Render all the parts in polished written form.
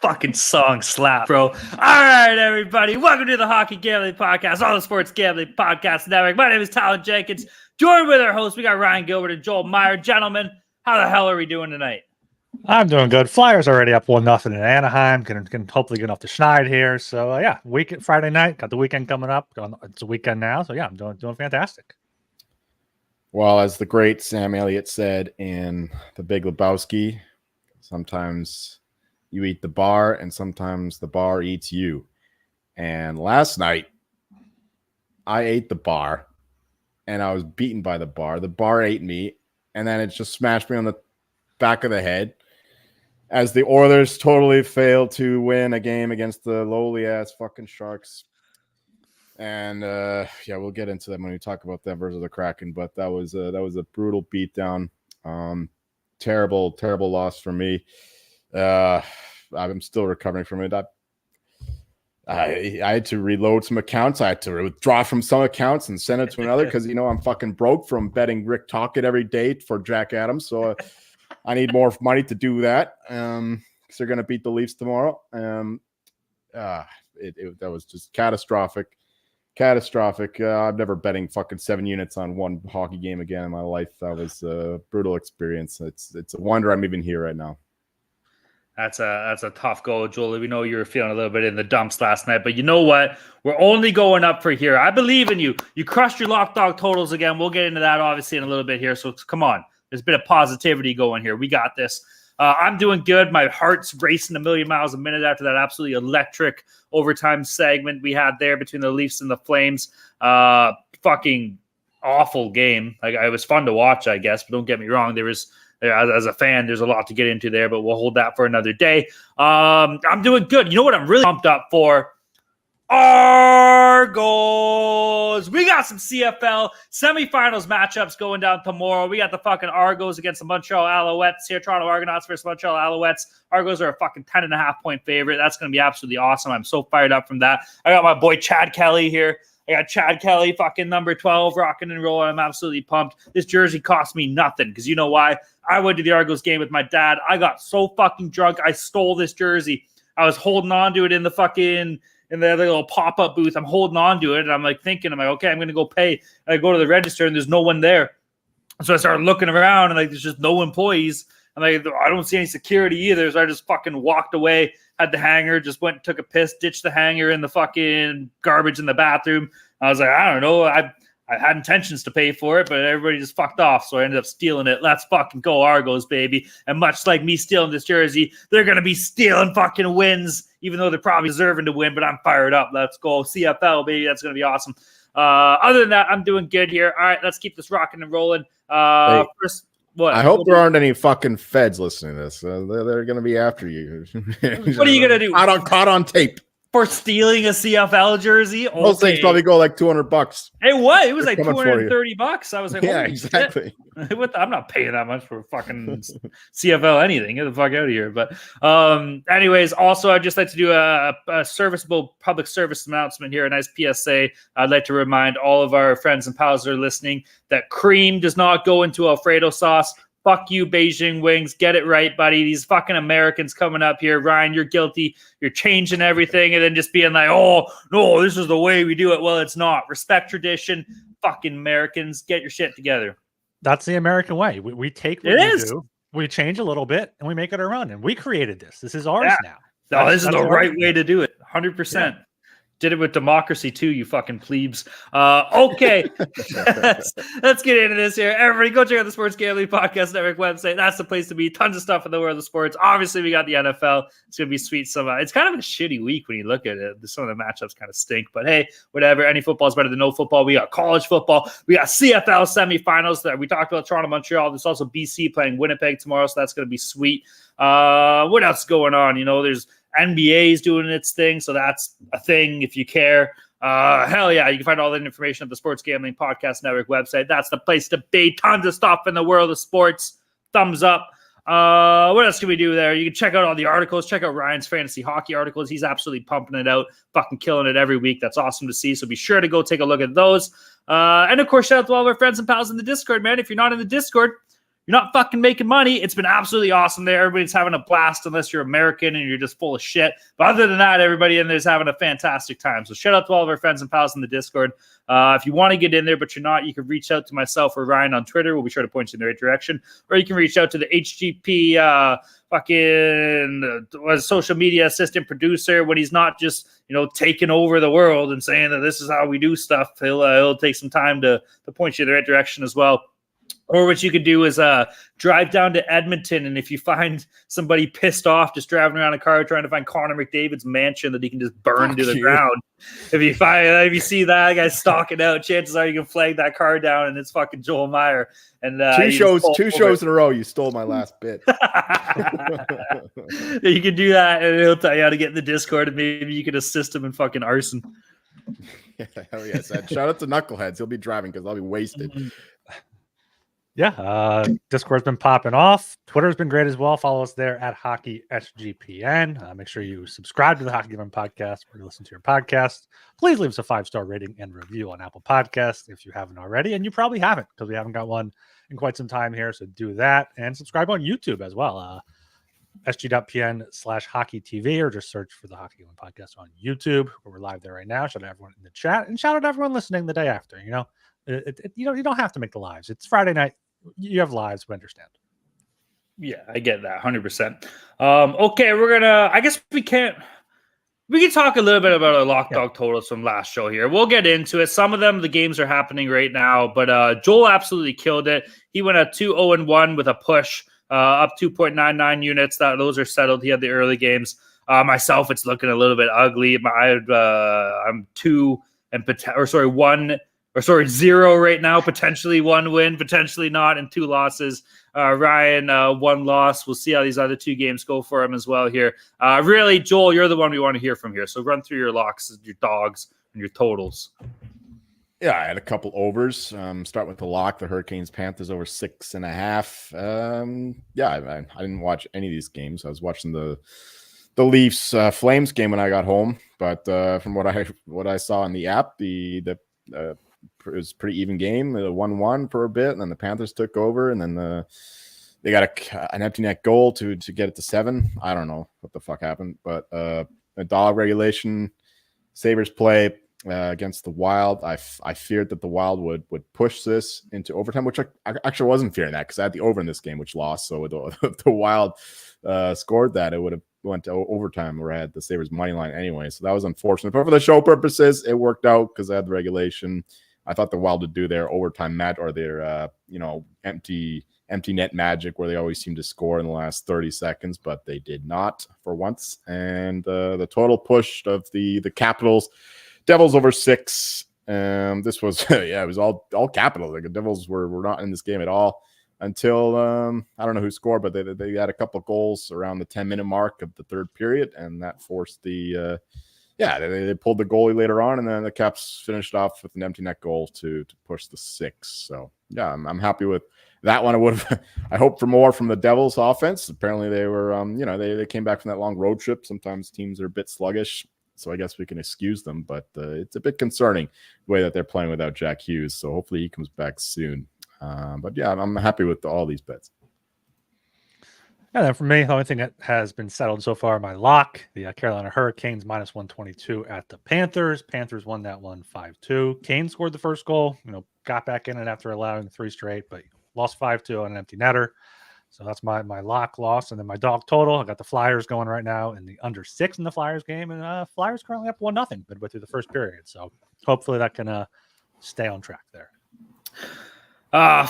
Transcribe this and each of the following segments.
Fucking song slap, bro. All right, everybody. Welcome to the Hockey Gambling Podcast, all the Sports Gambling Podcast Network. My name is Tyler Jenkins. Joined with our hosts, we got Ryan Gilbert and Joel Meyer. Gentlemen, how the hell are we doing tonight? I'm doing good. Flyers already up 1-0 in Anaheim. Can hopefully get off the schneid here. So weekend Friday night. Got the weekend coming up. It's a weekend now. So I'm doing fantastic. Well, as the great Sam Elliott said in The Big Lebowski, sometimes you eat the bar and sometimes the bar eats you. And last night, I ate the bar and I was beaten by the bar. The bar ate me, and then it just smashed me on the back of the head as the Oilers totally failed to win a game against the lowly-ass fucking Sharks. And, we'll get into that when we talk about them versus the Kraken. But that was a brutal beatdown. Terrible, terrible loss for me. I'm still recovering from it. I had to reload some accounts. I had to withdraw from some accounts and send it to another because, I'm fucking broke from betting Rick Tocchet every day for Jack Adams. So I need more money to do that because they're going to beat the Leafs tomorrow. That was just catastrophic. I'm never betting fucking 7 units on one hockey game again in my life. That was a brutal experience. It's a wonder I'm even here right now. That's a tough goal, Joel. We know you were feeling a little bit in the dumps last night, but you know what? We're only going up for here. I believe in you. You crushed your lock dog totals again. We'll get into that obviously in a little bit here. So come on. There's a bit of positivity going here. We got this. I'm doing good. My heart's racing a million miles a minute after that absolutely electric overtime segment we had there between the Leafs and the Flames. Fucking awful game. Like, it was fun to watch, I guess, but don't get me wrong. As a fan, there's a lot to get into there, but we'll hold that for another day. I'm doing good. You know what I'm really pumped up for? Argos. We got some CFL semifinals matchups going down tomorrow. We got the fucking Argos against the Montreal Alouettes here. Toronto Argonauts versus Montreal Alouettes. Argos are a fucking 10.5 point favorite. That's going to be absolutely awesome. I'm so fired up from that. I got my boy Chad Kelly here. I got Chad Kelly, fucking number 12, rocking and rolling. I'm absolutely pumped. This jersey cost me nothing because you know why? I went to the Argos game with my dad. I got so fucking drunk. I stole this jersey. I was holding on to it in the little pop-up booth. I'm holding on to it, and I'm okay, I'm going to go pay. And I go to the register, and there's no one there. So I started looking around, and there's just no employees. And I don't see any security either, so I just fucking walked away, had the hanger, just went and took a piss, ditched the hanger in the fucking garbage in the bathroom. I was like, I don't know. I had intentions to pay for it, but everybody just fucked off, so I ended up stealing it. Let's fucking go Argos, baby. And much like me stealing this jersey, they're going to be stealing fucking wins, even though they're probably deserving to win, but I'm fired up. Let's go CFL, baby. That's going to be awesome. Other than that, I'm doing good here. All right, let's keep this rocking and rolling. First, what? I hope there aren't any fucking feds listening to this. They're going to be after you. What are you going to do? Caught on tape. For stealing a CFL jersey? Okay. Those things probably go like $200. Hey, what? It was like $230. I was like, yeah, exactly. I'm not paying that much for fucking CFL anything. Get the fuck out of here. But anyways, also, I'd just like to do a serviceable public service announcement here, a nice PSA. I'd like to remind all of our friends and pals that are listening that cream does not go into Alfredo sauce. Fuck you, Beijing Wings. Get it right, buddy. These fucking Americans coming up here. Ryan, you're guilty. You're changing everything and then just being like, oh, no, this is the way we do it. Well, it's not. Respect tradition. Fucking Americans. Get your shit together. That's the American way. We take what we do, we change a little bit, and we make it our own. And we created this. This is ours now. No, this is the right way to do it. 100%. Yeah. Did it with democracy too, you fucking plebes. Okay, let's get into this here. Everybody, go check out the Sports Gambling Podcast Network website. That's the place to be. Tons of stuff in the world of sports. Obviously, we got the NFL. It's gonna be sweet. It's kind of a shitty week when you look at it. Some of the matchups kind of stink, but hey, whatever. Any football is better than no football. We got college football. We got CFL semifinals. That we talked about Toronto, Montreal. There's also BC playing Winnipeg tomorrow, so that's gonna be sweet. What else is going on? There's NBA is doing its thing, so that's a thing if you care. Hell yeah, you can find all that information at the Sports Gambling Podcast Network website. That's the place to be. Tons of stuff in the world of sports. Thumbs up. What else can we do there? You can check out all the articles. Check out Ryan's fantasy hockey articles. He's absolutely pumping it out, fucking killing it every week. That's awesome to see. So be sure to go take a look at those. And of course, shout out to all of our friends and pals in the Discord, man. If you're not in the Discord, you're not fucking making money. It's been absolutely awesome there. Everybody's having a blast unless you're American and you're just full of shit. But other than that, everybody in there's having a fantastic time. So shout out to all of our friends and pals in the Discord. If you want to get in there, but you're not, you can reach out to myself or Ryan on Twitter. We'll be sure to point you in the right direction. Or you can reach out to the HGP social media assistant producer when he's not just, taking over the world and saying that this is how we do stuff. He'll take some time to point you in the right direction as well. Or what you could do is drive down to Edmonton, and if you find somebody pissed off just driving around a car trying to find Connor McDavid's mansion that he can just burn to the ground, if you see that guy stalking out, chances are you can flag that car down, and it's fucking Joel Meyer. And two shows in a row, you stole my last bit. You can do that, and he'll tell you how to get in the Discord, and maybe you can assist him in fucking arson. Yeah, hell yes. Shout out to Knuckleheads. He'll be driving because I'll be wasted. Yeah, Discord's been popping off. Twitter's been great as well. Follow us there at HockeySGPN. Make sure you subscribe to the Hockey Given Podcast or listen to your podcast. Please leave us a 5-star rating and review on Apple Podcasts if you haven't already, and you probably haven't because we haven't got one in quite some time here. So do that and subscribe on YouTube as well. SG.PN/HockeyTV, or just search for the Hockey Given Podcast on YouTube. We're live there right now. Shout out to everyone in the chat and shout out to everyone listening the day after. You don't have to make the lives. It's Friday night. You have lives, we understand. Yeah, I get that 100%. Okay, I guess we can talk a little bit about our lock dog totals from last show here. We'll get into it. Some of them, the games are happening right now, but Joel absolutely killed it. He went at 2-0-1 with a push, up 2.99 units. Those are settled. He had the early games. Myself, it's looking a little bit ugly. I'm 0 right now, potentially 1 win, potentially not, and 2 losses. Ryan, 1 loss. We'll see how these other 2 games go for him as well here. Really, Joel, you're the one we want to hear from here. So run through your locks, your dogs, and your totals. Yeah, I had a couple overs. Start with the lock, the Hurricanes Panthers over 6.5. I didn't watch any of these games. I was watching the Leafs Flames game when I got home, but from what I saw in the app, it was a pretty even game. 1-1 for a bit, and then the Panthers took over, and then they got an empty net goal to get it to 7. I don't know what the fuck happened, but a dog regulation, Sabres play against the Wild. I feared that the Wild would push this into overtime, which I actually wasn't fearing that because I had the over in this game, which lost. So if the Wild scored that, it would have went to overtime where I had the Sabres money line anyway. So that was unfortunate. But for the show purposes, it worked out because I had the regulation. I thought the Wild would do their overtime match or their empty net magic where they always seem to score in the last 30 seconds, but they did not for once. And the total push of the Capitals, Devils over 6. This was it was all Capitals. Like the Devils were not in this game at all until I don't know who scored, but they had a couple of goals around the 10-minute mark of the third period, and that forced they pulled the goalie later on, and then the Caps finished off with an empty net goal to push the 6. So yeah, I'm happy with that one. I hope for more from the Devils offense. Apparently they were they came back from that long road trip. Sometimes teams are a bit sluggish, so I guess we can excuse them, but it's a bit concerning the way that they're playing without Jack Hughes. So hopefully he comes back soon. But yeah, I'm happy with all these bets. And then for me, the only thing that has been settled so far, my lock, the Carolina Hurricanes -122 at the Panthers. Panthers won that one 5-2. Kane scored the first goal, got back in it after allowing 3 straight, but lost 5-2 on an empty netter. So that's my lock loss. And then my dog total, I got the Flyers going right now in the under 6 in the Flyers game. And Flyers currently up 1-0 midway through the first period. So hopefully that can stay on track there.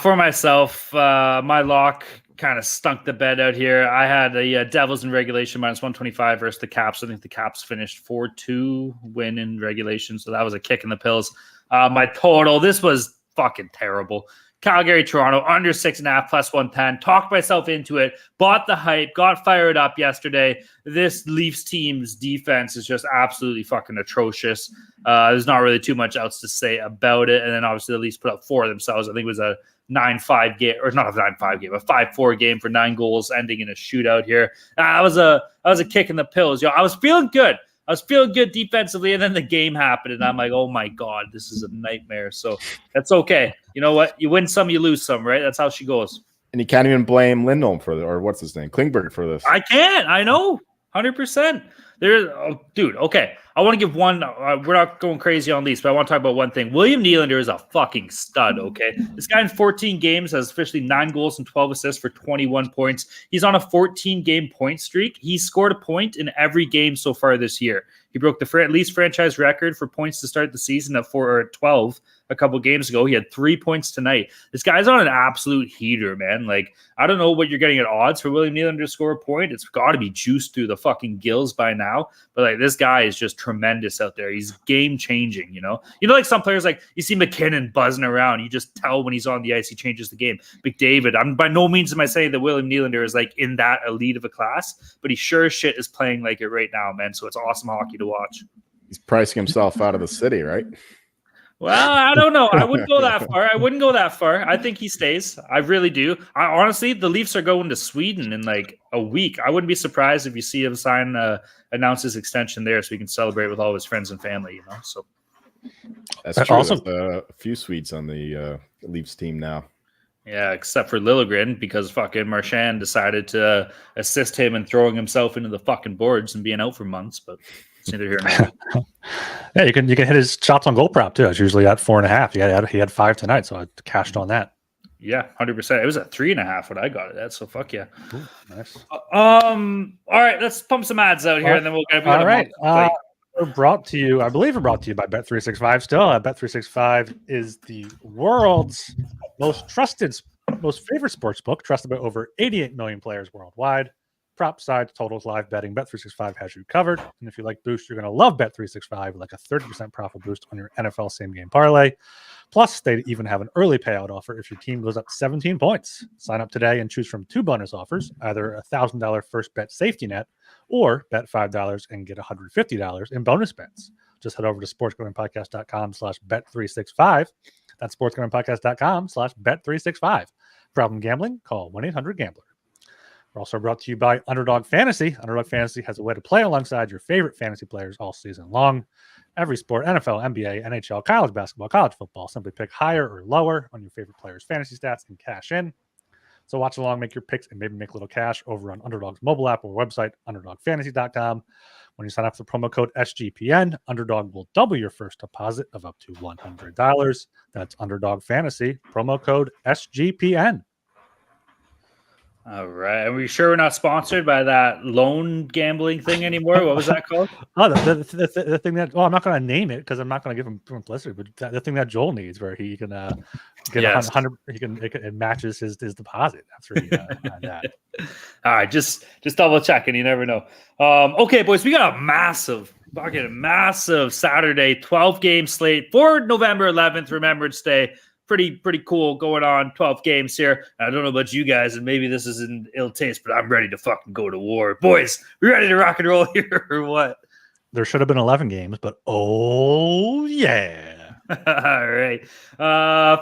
For myself, my lock kind of stunk the bed out here. I had the Devils in regulation -125 versus the Caps. I think the Caps finished 4-2 win in regulation, so that was a kick in the pills. My total, this was fucking terrible. Calgary, Toronto, under 6.5 +110. Talked myself into it. Bought the hype. Got fired up yesterday. This Leafs team's defense is just absolutely fucking atrocious. There's not really too much else to say about it. And then obviously the Leafs put up 4 themselves. I think it was a 9-5 game, or not a 9-5 game, a 5-4 game for 9 goals, ending in a shootout here. That was a kick in the pills. I was feeling good. I was feeling good defensively, and then the game happened, and I'm like, oh, my God, this is a nightmare. So that's okay. You know what? You win some, you lose some, right? That's how she goes. And you can't even blame Lindholm or what's his name, Klingberg for this. I can't. I know, 100%. Dude. Okay, I want to give one. We're not going crazy on these, but I want to talk about one thing. William Nylander is a fucking stud. Okay, this guy in 14 games has officially 9 goals and 12 assists for 21 points. He's on a 14-game point streak. He scored a point in every game so far this year. He broke the least franchise record for points to start the season at 12 a couple games ago. He had 3 points tonight. This guy's on an absolute heater, man. Like, I don't know what you're getting at odds for William Nylander to score a point. It's got to be juiced through the fucking gills by now. But like, this guy is just tremendous out there. He's game changing. Like some players, like you see McKinnon buzzing around. You just tell when he's on the ice, he changes the game. McDavid. I'm by no means am I saying that William Nylander is like in that elite of a class, but he sure as shit is playing like it right now, man. So it's awesome hockey to watch. He's pricing himself out of the city, right? Well, I don't know. I wouldn't go that far. I think he stays. I really do. Honestly, the Leafs are going to Sweden in like a week. I wouldn't be surprised if you see him announce his extension there so he can celebrate with all his friends and family, So that's true. Also, there's a few Swedes on the Leafs team now. Yeah, except for Liljegren, because fucking Marchand decided to assist him in throwing himself into the fucking boards and being out for months, but it's neither here nor there. Yeah, you can hit his shots on goal prop too. It's usually at 4.5. He had 5 tonight, so I cashed on that. Yeah, 100%. It was at 3.5 when I got it at, so fuck yeah. Ooh, nice. All right, let's pump some ads out here, and then we'll get. All right. We're brought to you by Bet365 still. Bet365 is the world's most trusted, most favorite sports book, trusted by over 88 million players worldwide. Prop sides, totals, live betting. Bet365 has you covered. And if you like boost, you're going to love Bet365, like a 30% profit boost on your NFL same game parlay. Plus, they even have an early payout offer if your team goes up 17 points. Sign up today and choose from 2 bonus offers, either a $1,000 first bet safety net or bet $5 and get $150 in bonus bets. Just head over to sportsgamblingpodcast.com/bet365. That's sportsgamblingpodcast.com/bet365. Problem gambling? Call 1-800-GAMBLER. We're also brought to you by Underdog Fantasy. Underdog Fantasy has a way to play alongside your favorite fantasy players all season long. Every sport, NFL, NBA, NHL, college basketball, college football. Simply pick higher or lower on your favorite players' fantasy stats and cash in. So watch along, make your picks, and maybe make a little cash over on Underdog's mobile app or website, underdogfantasy.com. When you sign up for the promo code SGPN, Underdog will double your first deposit of up to $100. That's Underdog Fantasy, promo code SGPN. All right. Are we sure we're not sponsored by that loan gambling thing anymore? What was that called? The thing that, I'm not going to name it because I'm not going to give him publicity, but the thing that Joel needs where he can get 100, it matches his deposit. That's where you find that. All right. Just double checking. You never know. Okay, boys, we got a massive Saturday 12-game slate for November 11th, Remembrance Day. Pretty cool going on. 12 games here. I don't know about you guys, and maybe this is in ill taste, but I'm ready to fucking go to war. Boys, we ready to rock and roll here or what? There should have been 11 games, but oh, yeah. All right.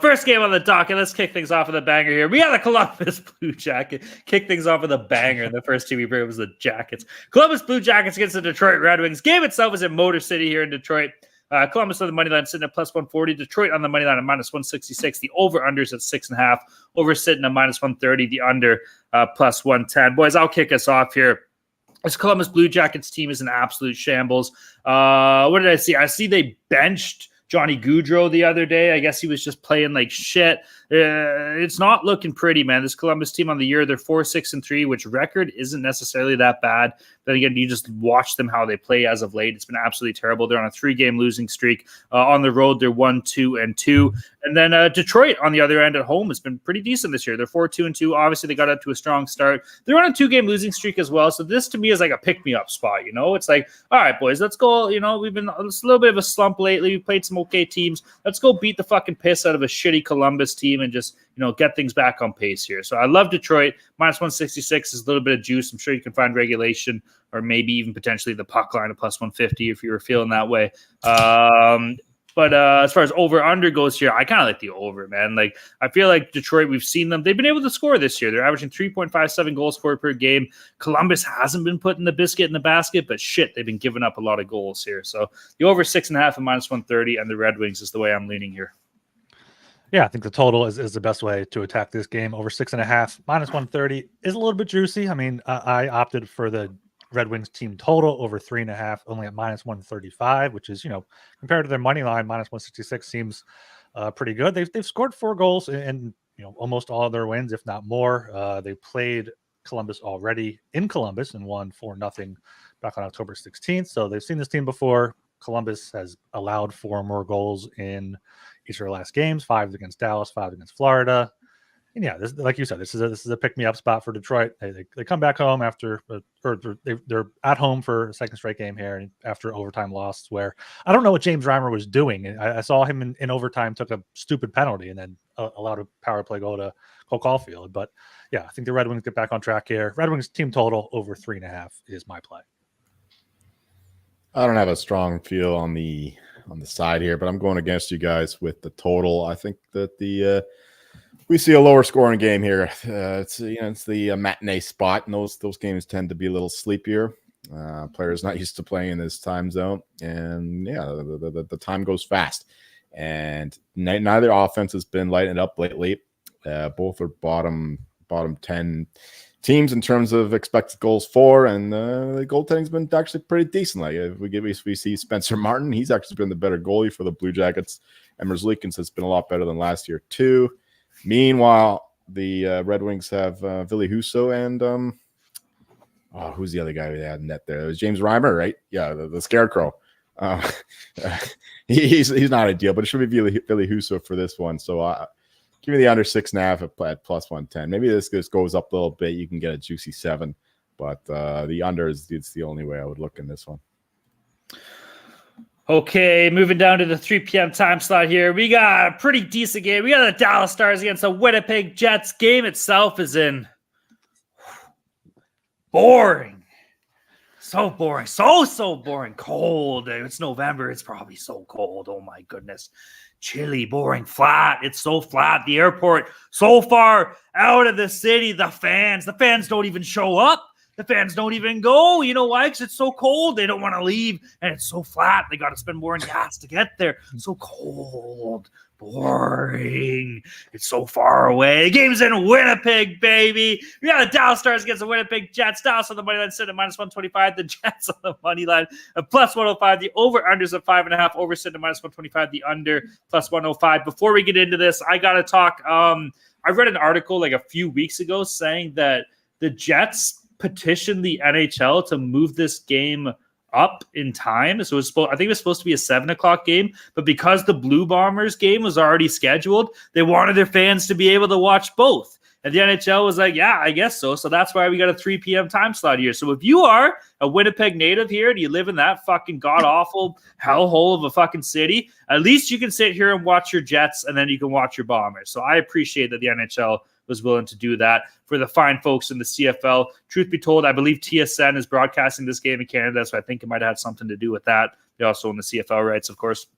First game on the docket. Let's kick things off with a banger here. We got the Columbus Blue Jackets. Kick things off with a banger. The first team we bring was the Jackets. Columbus Blue Jackets against the Detroit Red Wings. Game itself is in Motor City here in Detroit. Columbus on the money line sitting at plus 140. Detroit on the money line at minus 166. The over-unders at 6.5. Over sitting at minus 130. The under plus 110. Boys, I'll kick us off here. This Columbus Blue Jackets team is an absolute shambles. What did I see? I see they benched Johnny Gaudreau the other day. I guess he was just playing like shit. It's not looking pretty, man. This Columbus team on the year, they're 4-6-3, which record isn't necessarily that bad. Then again, you just watch them how they play as of late. It's been absolutely terrible. They're on a 3-game losing streak. On the road, they're 1-2-2. And then Detroit on the other end at home has been pretty decent this year. They're 4-2-2. Obviously, they got up to a strong start. They're on a 2-game losing streak as well. So this to me is like a pick-me-up spot. It's like, all right, boys, let's go. We've been it's a little bit of a slump lately. We played some okay teams. Let's go beat the fucking piss out of a shitty Columbus team and just get things back on pace here. So I love Detroit. Minus 166 is a little bit of juice. I'm sure you can find regulation or maybe even potentially the puck line of plus 150 if you were feeling that way. But as far as over-under goes here, I kind of like the over, man. Like, I feel like Detroit, we've seen them. They've been able to score this year. They're averaging 3.57 goals scored per game. Columbus hasn't been putting the biscuit in the basket, but shit, they've been giving up a lot of goals here. So the over 6.5 and minus 130 and the Red Wings is the way I'm leaning here. Yeah, I think the total is the best way to attack this game. Over 6.5, -130 is a little bit juicy. I mean, I opted for the Red Wings team total over 3.5, only at -135, which is, compared to their money line, -166 seems pretty good. They've scored 4 goals in almost all of their wins, if not more. They played Columbus already in Columbus and won 4-0 back on October 16th. So they've seen this team before. Columbus has allowed 4 more goals in each of their last games, 5 against Dallas, 5 against Florida. And yeah, this, like you said, this is a pick me up spot for Detroit. They come back home after, or they're at home for a second straight game here, and after overtime loss, where I don't know what James Reimer was doing. I saw him in overtime, took a stupid penalty, and then allowed a power play goal to Cole Caulfield. But yeah, I think the Red Wings get back on track here. Red Wings team total over 3.5 is my play. I don't have a strong feel on the side here, but I'm going against you guys with the total. I think that we see a lower scoring game here. It's the matinee spot, and those games tend to be a little sleepier. Players not used to playing in this time zone, and yeah, the time goes fast. And neither offense has been lighting it up lately. Both are bottom 10 teams in terms of expected goals for, and the goaltending's been actually pretty decent. Like if we see Spencer Martin, he's actually been the better goalie for the Blue Jackets. And Merzlikins has been a lot better than last year too. Meanwhile, the Red Wings have Ville Husso and who's the other guy they had in net there? It was James Reimer, right? Yeah, the Scarecrow. He's not ideal, but it should be Ville Husso for this one. So give me the under 6.5 at plus 110. Maybe this goes up a little bit. You can get a juicy 7, but the under is the only way I would look in this one. Okay, moving down to the 3 p.m. time slot here. We got a pretty decent game. We got the Dallas Stars against the Winnipeg Jets. Game itself is in boring. So boring. So boring. Cold. It's November. It's probably so cold. Oh, my goodness. Chilly, boring, flat. It's so flat. The airport so far out of the city. The fans don't even show up. The fans don't even go. You know why? Because it's so cold. They don't want to leave. And it's so flat. They got to spend more in gas to get there. So cold. Boring. It's so far away. The game's in Winnipeg, baby. We got the Dallas Stars against the Winnipeg Jets. Dallas on the money line sitting at -125. The Jets on the money line at +105. The over-unders at 5.5. Over sitting at -125. The under +105. Before we get into this, I got to talk. I read an article like a few weeks ago saying that the Jets petitioned the NHL to move this game up in time. So I think it was supposed to be a 7:00 game, but because the Blue Bombers game was already scheduled, they wanted their fans to be able to watch both. And the NHL was like, yeah, I guess so. So that's why we got a 3 p.m. time slot here. So if you are a Winnipeg native here and you live in that fucking god-awful hellhole of a fucking city, at least you can sit here and watch your Jets, and then you can watch your Bombers. So I appreciate that the NHL was willing to do that for the fine folks in the CFL. Truth be told, I believe TSN is broadcasting this game in Canada, so I think it might have had something to do with that. They also own the CFL rights, of course.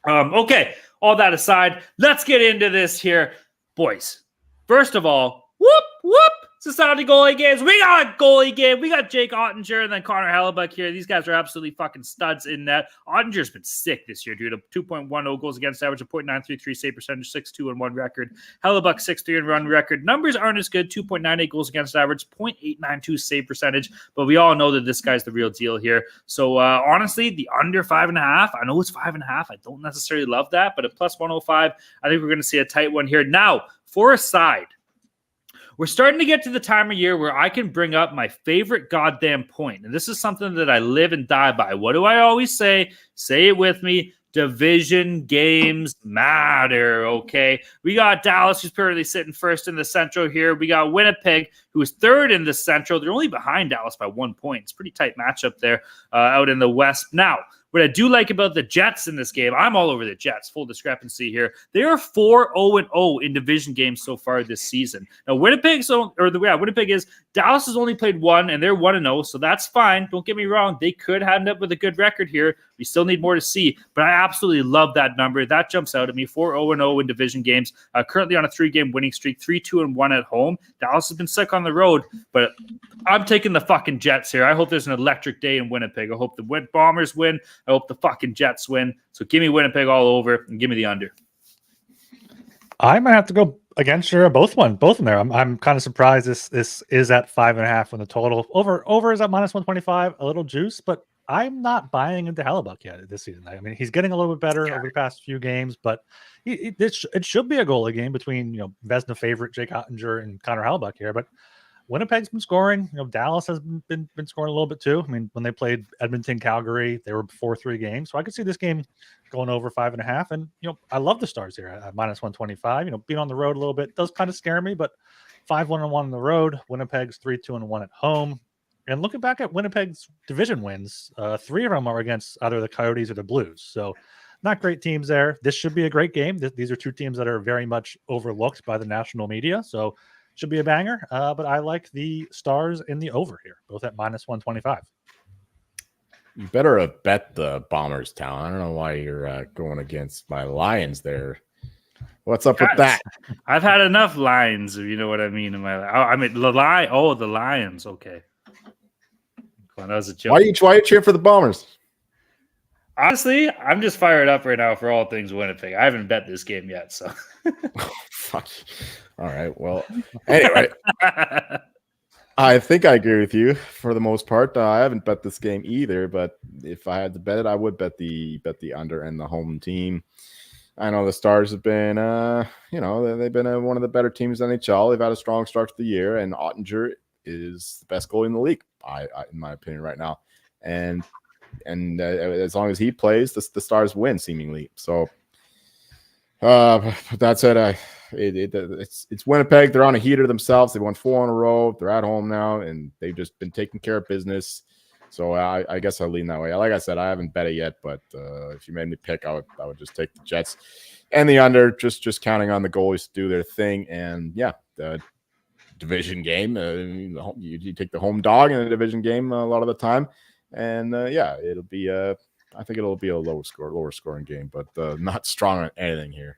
Okay, all that aside, let's get into this here. Boys, first of all, whoop, Society goalie games. We got a goalie game. We got Jake Ottinger and then Connor Hellebuck here. These guys are absolutely fucking studs in net. Ottinger's been sick this year, dude. A 2.10 goals against average, a .933 save percentage, 6-2-1 record. Hellebuck 6-3 run record. Numbers aren't as good. 2.98 goals against average, .892 save percentage. But we all know that this guy's the real deal here. So honestly, the under 5.5. I know it's 5.5. I don't necessarily love that, but at +105, I think we're going to see a tight one here. Now, for a side. We're starting to get to the time of year where I can bring up my favorite goddamn point. And this is something that I live and die by. What do I always say? Say it with me. Division games matter, okay? We got Dallas, who's currently sitting first in the Central here. We got Winnipeg, who is third in the Central. They're only behind Dallas by 1 point. It's a pretty tight matchup there out in the West. Now, what I do like about the Jets in this game, I'm all over the Jets, full discrepancy here. They are 4-0-0 in division games so far this season. Now, Winnipeg is, Dallas has only played one, and they're 1-0, so that's fine. Don't get me wrong. They could end up with a good record here. We still need more to see, but I absolutely love that number. That jumps out at me, 4-0-0 in division games. Currently on a 3-game winning streak, 3-2-1 at home. Dallas has been sick on the road, but I'm taking the fucking Jets here. I hope there's an electric day in Winnipeg. I hope the Bombers win. I hope the fucking Jets win. So give me Winnipeg all over and give me the under. I might have to go against your both of them there. I'm kind of surprised this is at 5.5 when the total over is at -125, a little juice, but I'm not buying into Hellebuck yet this season. I mean, he's getting a little bit better over the past few games, but it should be a goalie game between Vezina favorite Jake Ottinger and Connor Hellebuck here. But Winnipeg's been scoring. Dallas has been scoring a little bit too. I mean, when they played Edmonton, Calgary, they were 4-3 games. So I could see this game going over 5.5. And I love the Stars here at -125. Being on the road a little bit does kind of scare me, but 5-1-1 on the road. Winnipeg's 3-2-1 at home. And looking back at Winnipeg's division wins, 3 of them are against either the Coyotes or the Blues. So not great teams there. This should be a great game. These are two teams that are very much overlooked by the national media. So should be a banger, but I like the Stars in the over here, both at -125. You better have bet the Bombers, Talon. I don't know why you're going against my Lions there. What's up with that? I've had enough lines, if you know what I mean. In my the Lions. Okay, well, that was a joke. Why are you cheering for the Bombers? Honestly, I'm just fired up right now for all things Winnipeg. I haven't bet this game yet, so. Fuck. All right. Well, anyway, I think I agree with you for the most part. I haven't bet this game either, but if I had to bet it, I would bet the under and the home team. I know the Stars have been, they've been one of the better teams in NHL. They've had a strong start to the year, and Ottinger is the best goalie in the league, in my opinion, right now. And as long as he plays, the Stars win seemingly. So that said, it's Winnipeg. They're on a heater themselves. They won 4 in a row. They're at home now, and they've just been taking care of business. So I guess I'll lean that way. Like I said, I haven't bet it yet, but if you made me pick, I would just take the Jets and the under. Just counting on the goalies to do their thing. And yeah, the division game. You take the home dog in a division game a lot of the time. And it'll be I think it'll be a lower scoring game, but not strong on anything here.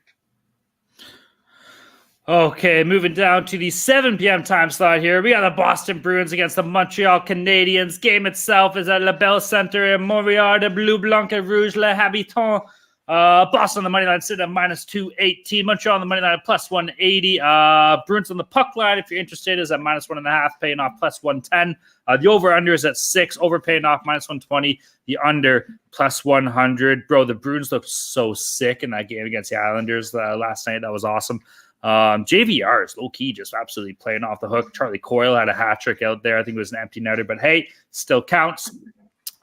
Okay, moving down to the 7 p.m. time slot here. We got the Boston Bruins against the Montreal Canadiens. Game itself is at La Belle Centre in Montreal, de Bleu, Blanc et Rouge, Les Habitants. Boston on the money line sitting at -218. Montreal on the money line at +180. Bruins on the puck line, if you're interested, is at -1.5, paying off +110. The over-under is at 6, over paying off -120. The under +100. Bro, the Bruins looked so sick in that game against the Islanders last night. That was awesome. JVR is low-key just absolutely playing off the hook. Charlie Coyle had a hat trick out there. I think it was an empty netter, but hey, still counts.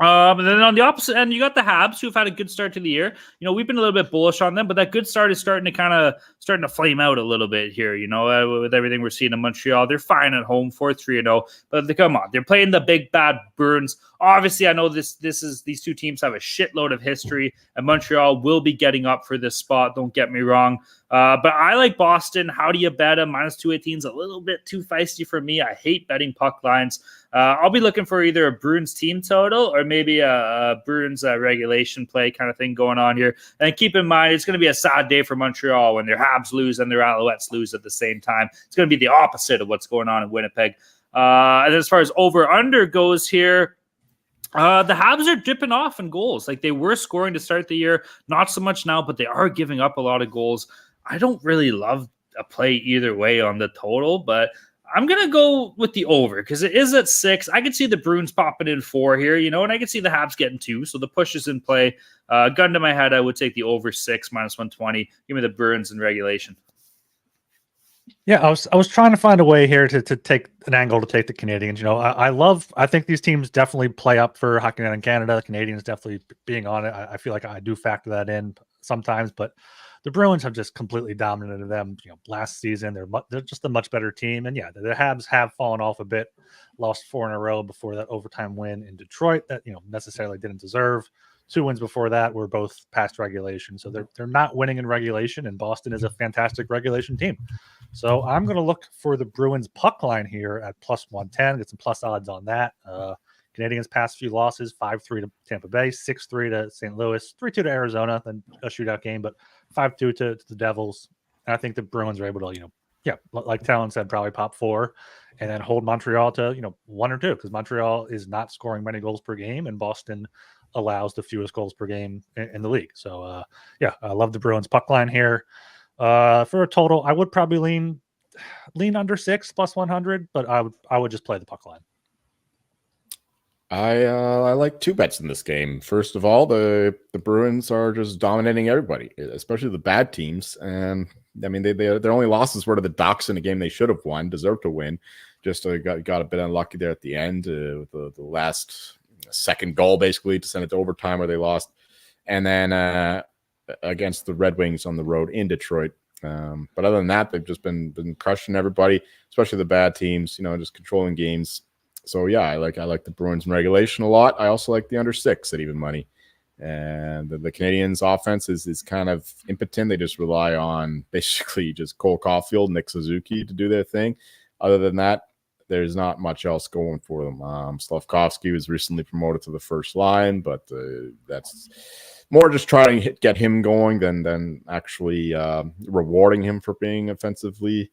And then on the opposite end, you got the Habs, who've had a good start to the year. We've been a little bit bullish on them, but that good start is starting to flame out a little bit here. With everything we're seeing in Montreal, they're fine at home, 4-3-0. But come on, they're playing the big bad Bruins. Obviously, I know these two teams have a shitload of history, and Montreal will be getting up for this spot. Don't get me wrong. But I like Boston. How do you bet them? -218 is a little bit too feisty for me. I hate betting puck lines. I'll be looking for either a Bruins team total or maybe a Bruins regulation play kind of thing going on here. And keep in mind, it's going to be a sad day for Montreal when their Habs lose and their Alouettes lose at the same time. It's going to be the opposite of what's going on in Winnipeg. And as far as over-under goes here, the Habs are dipping off in goals. Like, they were scoring to start the year, not so much now, but they are giving up a lot of goals. I don't really love a play either way on the total, but I'm going to go with the over because it is at 6. I can see the Bruins popping in 4 here, and I can see the Habs getting 2. So the push is in play. Gun to my head, I would take the over 6 -120. Give me the Bruins in regulation. Yeah, I was trying to find a way here to take an angle to take the Canadians. I think these teams definitely play up for Hockey Night in Canada. The Canadians definitely being on it. I feel like I do factor that in sometimes, but the Bruins have just completely dominated them. Last season they're just a much better team, and yeah, the Habs have fallen off a bit. Lost 4 in a row before that overtime win in Detroit that necessarily didn't deserve. 2 wins before that were both past regulation, so they're not winning in regulation. And Boston is a fantastic regulation team, so I'm going to look for the Bruins puck line here at +110. Get some plus odds on that. Canadians' past few losses: 5-3 to Tampa Bay, 6-3 to St. Louis, 3-2 to Arizona, then a shootout game, but 5-2 to the Devils. And I think the Bruins are able to, like Talon said, probably pop 4 and then hold Montreal to, 1 or 2, because Montreal is not scoring many goals per game, and Boston allows the fewest goals per game in the league. So, I love the Bruins puck line here. For a total, I would probably lean under 6 plus 100, but I would just play the puck line. I like 2 bets in this game. First of all, the Bruins are just dominating everybody, especially the bad teams. And I mean, their only losses were to the Ducks in a game they should have won, deserved to win. Just got a bit unlucky there at the end with the last second goal, basically, to send it to overtime where they lost. And then against the Red Wings on the road in Detroit. But other than that, they've just been crushing everybody, especially the bad teams. Just controlling games. So yeah, I like the Bruins in regulation a lot. I also like the under 6 at even money. And the Canadiens' offense is kind of impotent. They just rely on basically just Cole Caulfield, Nick Suzuki to do their thing. Other than that, there's not much else going for them. Slavkovsky was recently promoted to the first line, but that's more just trying to get him going than actually rewarding him for being offensively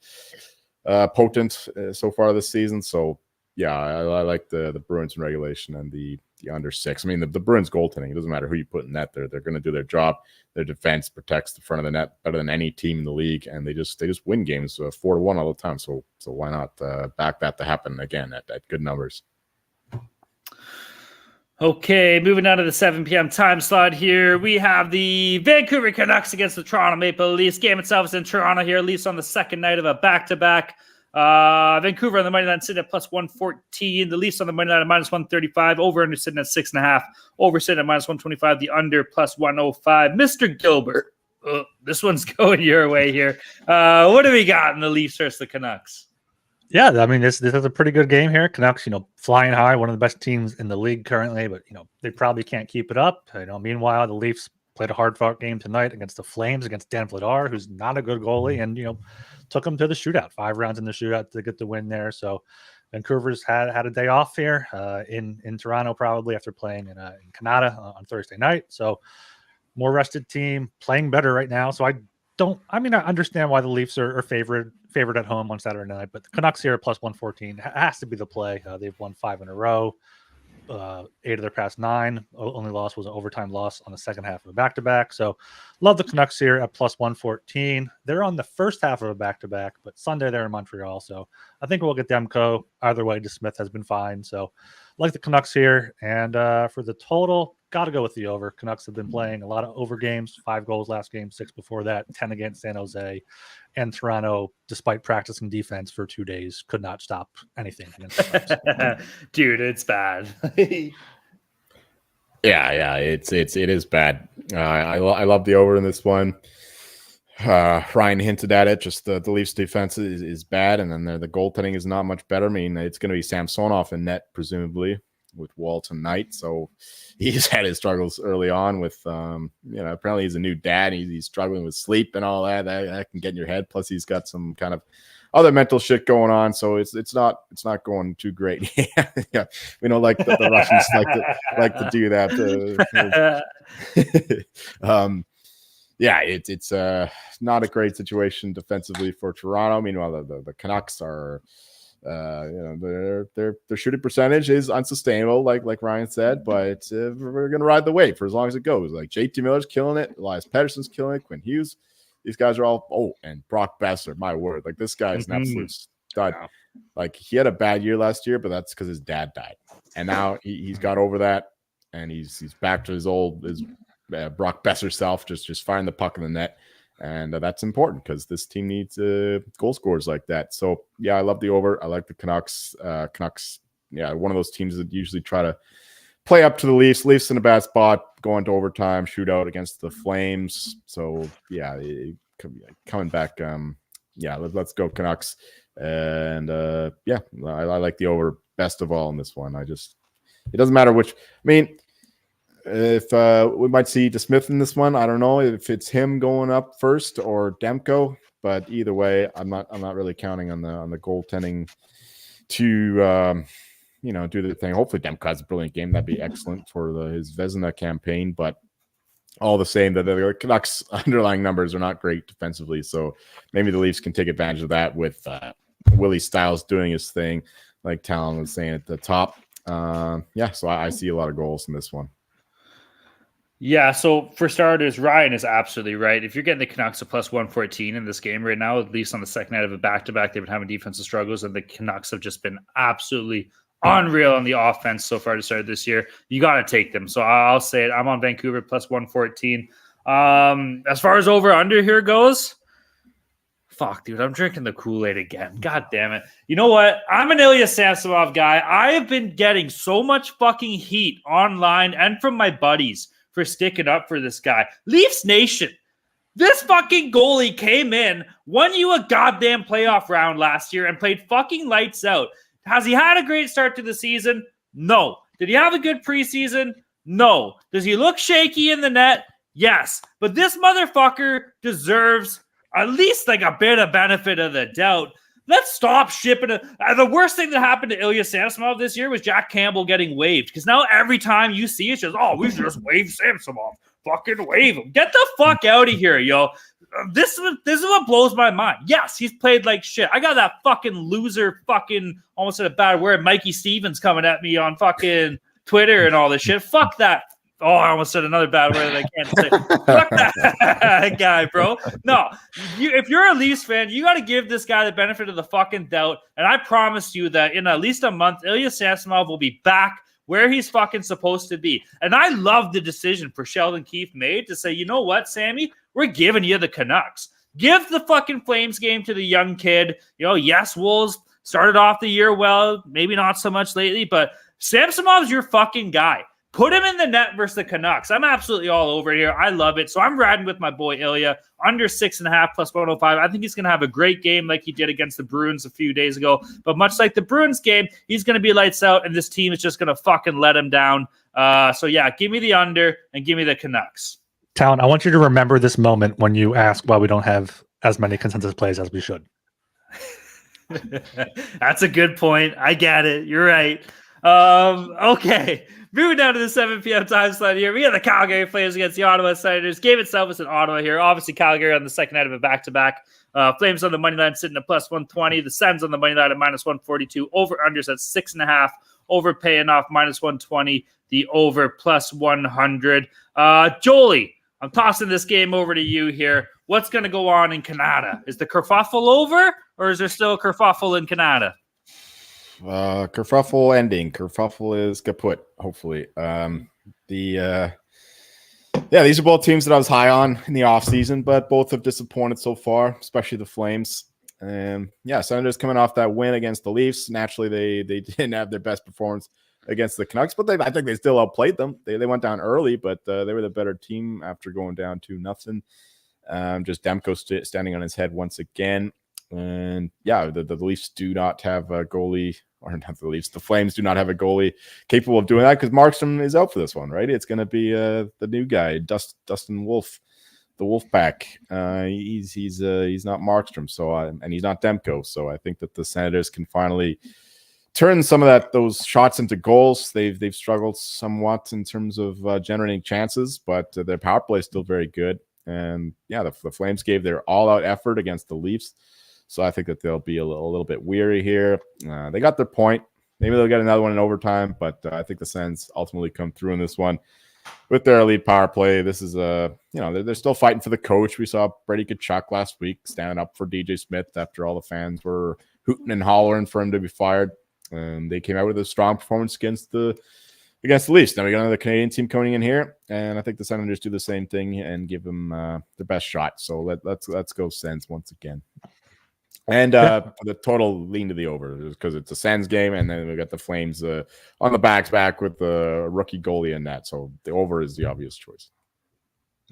potent so far this season. So yeah, I like the Bruins in regulation and the under 6. I mean, the Bruins goaltending, it doesn't matter who you put in net there. They're going to do their job. Their defense protects the front of the net better than any team in the league, and they just win games 4-1 all the time. So why not back that to happen again at good numbers? Okay, moving on to the 7 p.m. time slot here. We have the Vancouver Canucks against the Toronto Maple Leafs. Game itself is in Toronto here. Leafs on the second night of a back-to-back. Vancouver on the money line sitting at plus 114. The Leafs on the money line at minus 135. Over under sitting at 6.5. Over sitting at minus 125. The under plus 105. Mr. Gilbert, this one's going your way here. What do we got in the Leafs versus the Canucks? Yeah, I mean, this is a pretty good game here. Canucks, flying high, one of the best teams in the league currently, but they probably can't keep it up. Meanwhile, the Leafs played a hard-fought game tonight against the Flames, against Dan Vladar, who's not a good goalie, and took them to the shootout. 5 rounds in the shootout to get the win there. So Vancouver's had a day off here in Toronto, probably after playing in Canada on Thursday night. So more rested team, playing better right now. So I understand why the Leafs are favored at home on Saturday night, but the Canucks here plus 114 has to be the play. They've won 5 in a row. 8 of their past 9. Only loss was an overtime loss on the second half of a back-to-back. So love the Canucks here at plus 114. They're on the first half of a back-to-back, but Sunday they're in Montreal. So I think we'll get Demko. Either way, DeSmith has been fine. So like the Canucks here. And for the total, got to go with the over. Canucks have been playing a lot of over games. 5 goals last game, 6 before that, 10 against San Jose. And Toronto, despite practicing defense for 2 days, could not stop anything against the Canucks. Dude, it's bad. Yeah, it is bad. I love the over in this one. Ryan hinted at it. Just the Leafs defense is bad, and then the goaltending is not much better. I mean, it's going to be Samsonov in net, presumably, with Wall tonight. So he's had his struggles early on with, apparently he's a new dad. He's struggling with sleep and all that. That can get in your head. Plus he's got some kind of other mental shit going on. So it's not going too great. Yeah. We know, like the Russians like to do that. Yeah, it's not a great situation defensively for Toronto. Meanwhile, the Canucks are, their shooting percentage is unsustainable, like Ryan said, but we're gonna ride the wave for as long as it goes. Like JT Miller's killing it, Elias Pettersson's killing it, Quinn Hughes, these guys are all and Brock Besser, my word, like this guy is an absolute stud. Wow. Like he had a bad year last year, but that's because his dad died, and now he's got over that, and he's back to his Brock Besser self, just firing the puck in the net. And that's important because this team needs goal scorers like that. So, yeah, I love the over. I like the Canucks. Canucks, yeah, one of those teams that usually try to play up to the Leafs. Leafs in a bad spot, going to overtime, shootout against the Flames. So, yeah, coming back. Let's go Canucks. And, I like the over best of all in this one. It doesn't matter which. I mean, if we might see DeSmith in this one, I don't know if it's him going up first or Demko, but either way, I'm not really counting on the goaltending to do the thing. Hopefully Demko has a brilliant game. That'd be excellent for his Vezina campaign, but all the same, the Canucks underlying numbers are not great defensively, so maybe the Leafs can take advantage of that with Willie Stiles doing his thing, like Talon was saying at the top. So I see a lot of goals in this one. Yeah, so for starters, Ryan is absolutely right. If you're getting the Canucks at plus 114 in this game right now, at least on the second night of a back-to-back, they've been having defensive struggles, and the Canucks have just been absolutely unreal on the offense so far to start this year. You got to take them. So I'll say it. I'm on Vancouver plus 114. As far as over-under here goes, fuck, dude, I'm drinking the Kool-Aid again. God damn it. You know what? I'm an Ilya Samsonov guy. I have been getting so much fucking heat online and from my buddies for sticking up for this guy. Leafs Nation. This fucking goalie came in, won you a goddamn playoff round last year, and played fucking lights out. Has he had a great start to the season? No. Did he have a good preseason? No. Does he look shaky in the net? Yes. But this motherfucker deserves at least like a bit of benefit of the doubt. Let's stop shipping it. The worst thing that happened to Ilya Samsonov this year was Jack Campbell getting waived. Because now every time you see it, it's just, oh, we should just waive Samsonov. Fucking waive him. Get the fuck out of here, yo. This is what blows my mind. Yes, he's played like shit. I got that fucking loser fucking, almost said a bad word, Mikey Stevens coming at me on fucking Twitter and all this shit. Fuck that. Oh, I almost said another bad word that I can't say. Fuck that guy, bro. No, if you're a Leafs fan, you got to give this guy the benefit of the fucking doubt. And I promise you that in at least a month, Ilya Samsonov will be back where he's fucking supposed to be. And I love the decision for Sheldon Keefe made to say, you know what, Sammy, we're giving you the Canucks. Give the fucking Flames game to the young kid. You know, yes, Wolves started off the year well, maybe not so much lately, but Samsonov's your fucking guy. Put him in the net versus the Canucks. I'm absolutely all over here. I love it. So I'm riding with my boy Ilya under 6.5 plus 105. I think he's going to have a great game like he did against the Bruins a few days ago. But much like the Bruins game, he's going to be lights out, and this team is just going to fucking let him down. So yeah, give me the under and give me the Canucks. Talon, I want you to remember this moment when you ask why we don't have as many consensus plays as we should. That's a good point. I get it. You're right. Okay. Moving down to the 7 p.m. time slot here. We got the Calgary Flames against the Ottawa Senators. Game itself is in Ottawa here. Obviously, Calgary on the second night of a back-to-back. Flames on the money line sitting at plus 120. The Sens on the money line at minus 142. Over-unders at 6.5. Over paying off minus 120. The over plus 100. Jolie, I'm tossing this game over to you here. What's going to go on in Canada? Is the kerfuffle over, or is there still a kerfuffle in Canada? Kerfuffle ending. Kerfuffle is kaput, hopefully. These are both teams that I was high on in the offseason, but both have disappointed so far, especially the Flames. Senators coming off that win against the Leafs. Naturally, they didn't have their best performance against the Canucks, but I think they still outplayed them. They went down early, but they were the better team after going down 2-0. Just Demko standing on his head once again. And the Leafs do not have a goalie, or not the Leafs, the Flames do not have a goalie capable of doing that because Markstrom is out for this one, right? It's going to be the new guy, Dustin Wolf, the Wolfpack. He's not Markstrom, so and he's not Demko. So I think that the Senators can finally turn some of those shots into goals. They've struggled somewhat in terms of generating chances, but their power play is still very good. And the Flames gave their all-out effort against the Leafs. So I think that they'll be a little bit weary here. They got their point. Maybe they'll get another one in overtime, but I think the Sens ultimately come through in this one with their elite power play. This is they're still fighting for the coach. We saw Brady Tkachuk last week stand up for DJ Smith after all the fans were hooting and hollering for him to be fired. And they came out with a strong performance against the Leafs. Now we got another Canadian team coming in here, and I think the Senators do the same thing and give them their best shot. So let's go Sens once again. And the total lean to the over because it's a Sens game, and then we got the Flames on the back with the rookie goalie in that. So the over is the obvious choice.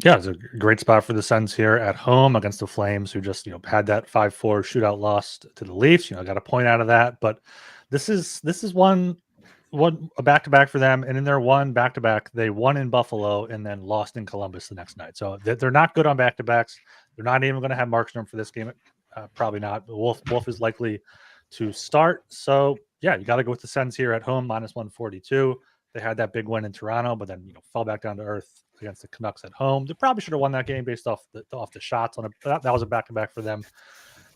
Yeah, it's a great spot for the Sens here at home against the Flames, who just had that 5-4 shootout loss to the Leafs. Got a point out of that, but this is one a back-to-back for them, and in their one back-to-back, they won in Buffalo and then lost in Columbus the next night. So they're not good on back-to-backs. They're not even going to have Markstrom for this game. Probably not. Wolf is likely to start. So, you got to go with the Sens here at home, minus 142. They had that big win in Toronto, but then fell back down to earth against the Canucks at home. They probably should have won that game based off the shots. That was a back-to-back for them.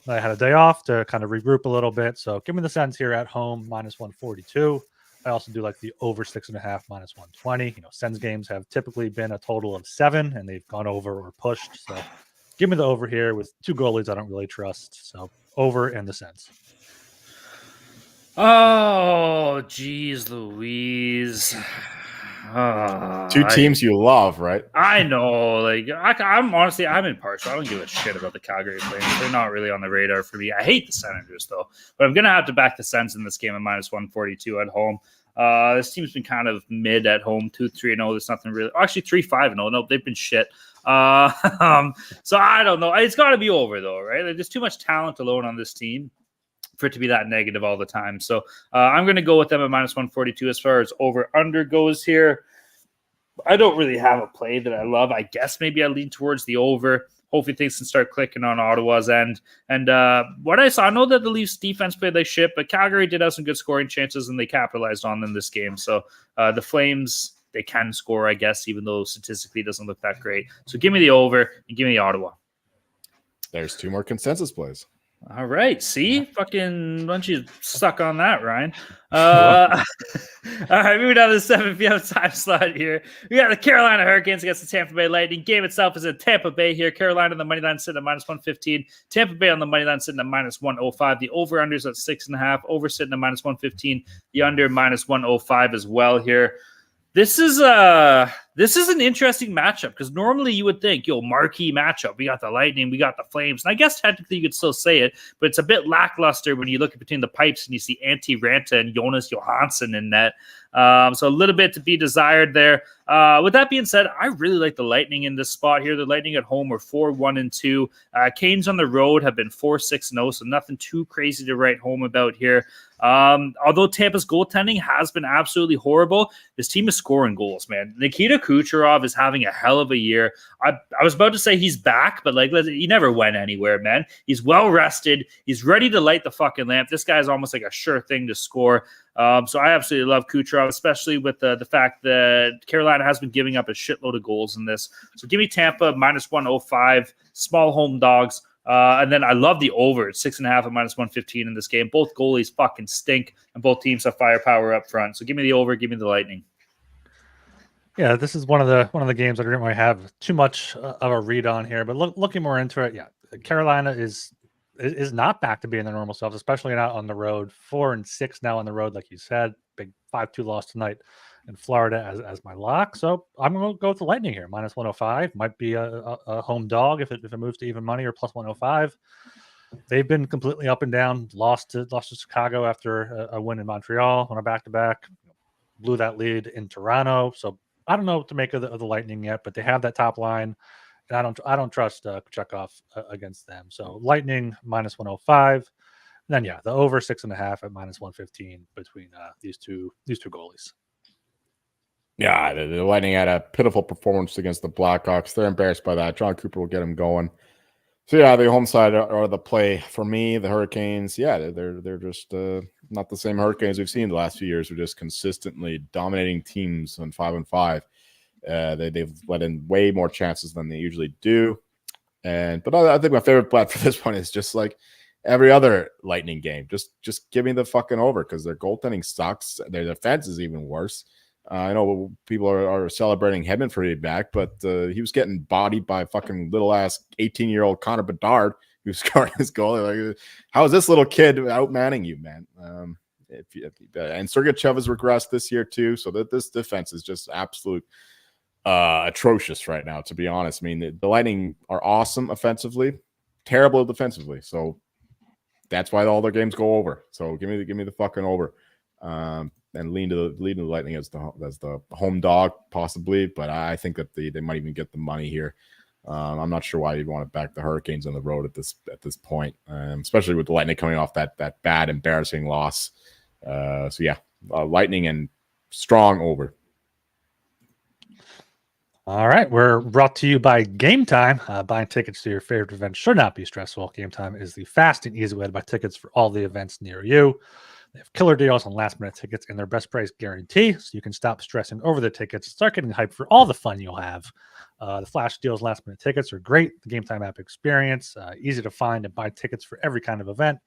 They had a day off to kind of regroup a little bit. So, give me the Sens here at home, minus 142. I also do like the over 6.5 minus 120. Sens games have typically been a total of 7, and they've gone over or pushed. So give me the over here with 2 goalies I don't really trust. So over and the Sens. Oh, geez, Louise. Two teams you love, right? I know. Like, I'm honestly, I'm impartial. I don't give a shit about the Calgary Flames. They're not really on the radar for me. I hate the Senators, though. But I'm going to have to back the Sens in this game at minus 142 at home. This team's been kind of mid at home, 2-3-0. There's nothing really. Actually, 3-5-0. No, they've been shit. So I don't know. It's got to be over, though, right? Like, there's too much talent alone on this team for it to be that negative all the time. So I'm going to go with them at minus 142 as far as over-under goes here. I don't really have a play that I love. I guess maybe I lean towards the over. Hopefully things can start clicking on Ottawa's end. And what I saw, I know that the Leafs defense played like shit, but Calgary did have some good scoring chances, and they capitalized on them this game. So the Flames, they can score, I guess, even though statistically it doesn't look that great. So give me the over and give me the Ottawa. There's 2 more consensus plays. All right. See? Fucking, why don't you suck on that, Ryan? All right, moving down to the 7 p.m. time slot here. We got the Carolina Hurricanes against the Tampa Bay Lightning. Game itself is in Tampa Bay here. Carolina on the money line sitting at minus 115. Tampa Bay on the money line sitting at minus 105. The over-under is at 6.5. Over sitting at minus 115. The under minus 105 as well here. This is an interesting matchup because normally you would think, marquee matchup. We got the Lightning, we got the Flames, and I guess technically you could still say it, but it's a bit lackluster when you look between the pipes and you see Antti Ranta and Jonas Johansson in net. So a little bit to be desired there. With that being said, I really like the Lightning in this spot here. The Lightning at home are 4-1-2. Canes on the road have been 4-6-0, so nothing too crazy to write home about here. Although Tampa's goaltending has been absolutely horrible, this team is scoring goals, man. Nikita Kucherov is having a hell of a year. I was about to say he's back, but he never went anywhere, man. He's well rested. He's ready to light the fucking lamp. This guy is almost like a sure thing to score. So I absolutely love Kucherov, especially with the fact that Carolina has been giving up a shitload of goals in this. So give me Tampa minus 105, small home dogs. And then I love the over at 6.5 at minus 115 in this game. Both goalies fucking stink, and both teams have firepower up front. So give me the over, give me the Lightning. Yeah, this is one of the games I didn't really have too much of a read on here, but looking more into it, yeah, Carolina is not back to being their normal selves, especially not on the road. 4-6 now on the road, like you said. Big 5-2 loss tonight in Florida as my lock. So I'm going to go with the Lightning here. Minus 105 might be a home dog if it moves to even money, or plus 105. They've been completely up and down. Lost to Chicago after a win in Montreal on a back-to-back. Blew that lead in Toronto. So I don't know what to make of the Lightning yet, but they have that top line. And I don't trust Kucherov against them. So Lightning minus 105. Then the over 6.5 at minus 115 between these two goalies. Yeah, the Lightning had a pitiful performance against the Blackhawks. They're embarrassed by that. John Cooper will get them going. So yeah, the home side are the play for me. The Hurricanes, they're just not the same Hurricanes we've seen the last few years. They're just consistently dominating teams on 5-5. They've let in way more chances than they usually do. But I think my favorite bet for this one is just like every other Lightning game. Just give me the fucking over, because their goaltending sucks. Their defense is even worse. I know people are celebrating Hedman for being back, but he was getting bodied by fucking little ass 18-year-old Connor Bedard, who scored his goal. Like, how is this little kid outmanning you, man? And Sergachev has regressed this year too, so that this defense is just absolute atrocious right now, to be honest. I mean, the Lightning are awesome offensively, terrible defensively. So that's why all their games go over. So give me the fucking over. And lean to the Lightning as the home dog possibly, but I think that they might even get the money here. I'm not sure why you'd want to back the Hurricanes on the road at this point, especially with the Lightning coming off that bad, embarrassing loss. Lightning and strong over. All right, we're brought to you by Game Time. Buying tickets to your favorite event should not be stressful. Game Time is the fast and easy way to buy tickets for all the events near you. They have killer deals on last-minute tickets and their best price guarantee, so you can stop stressing over the tickets and start getting hyped for all the fun you'll have. The flash deals last-minute tickets are great. The Game Time app experience, easy to find and buy tickets for every kind of event.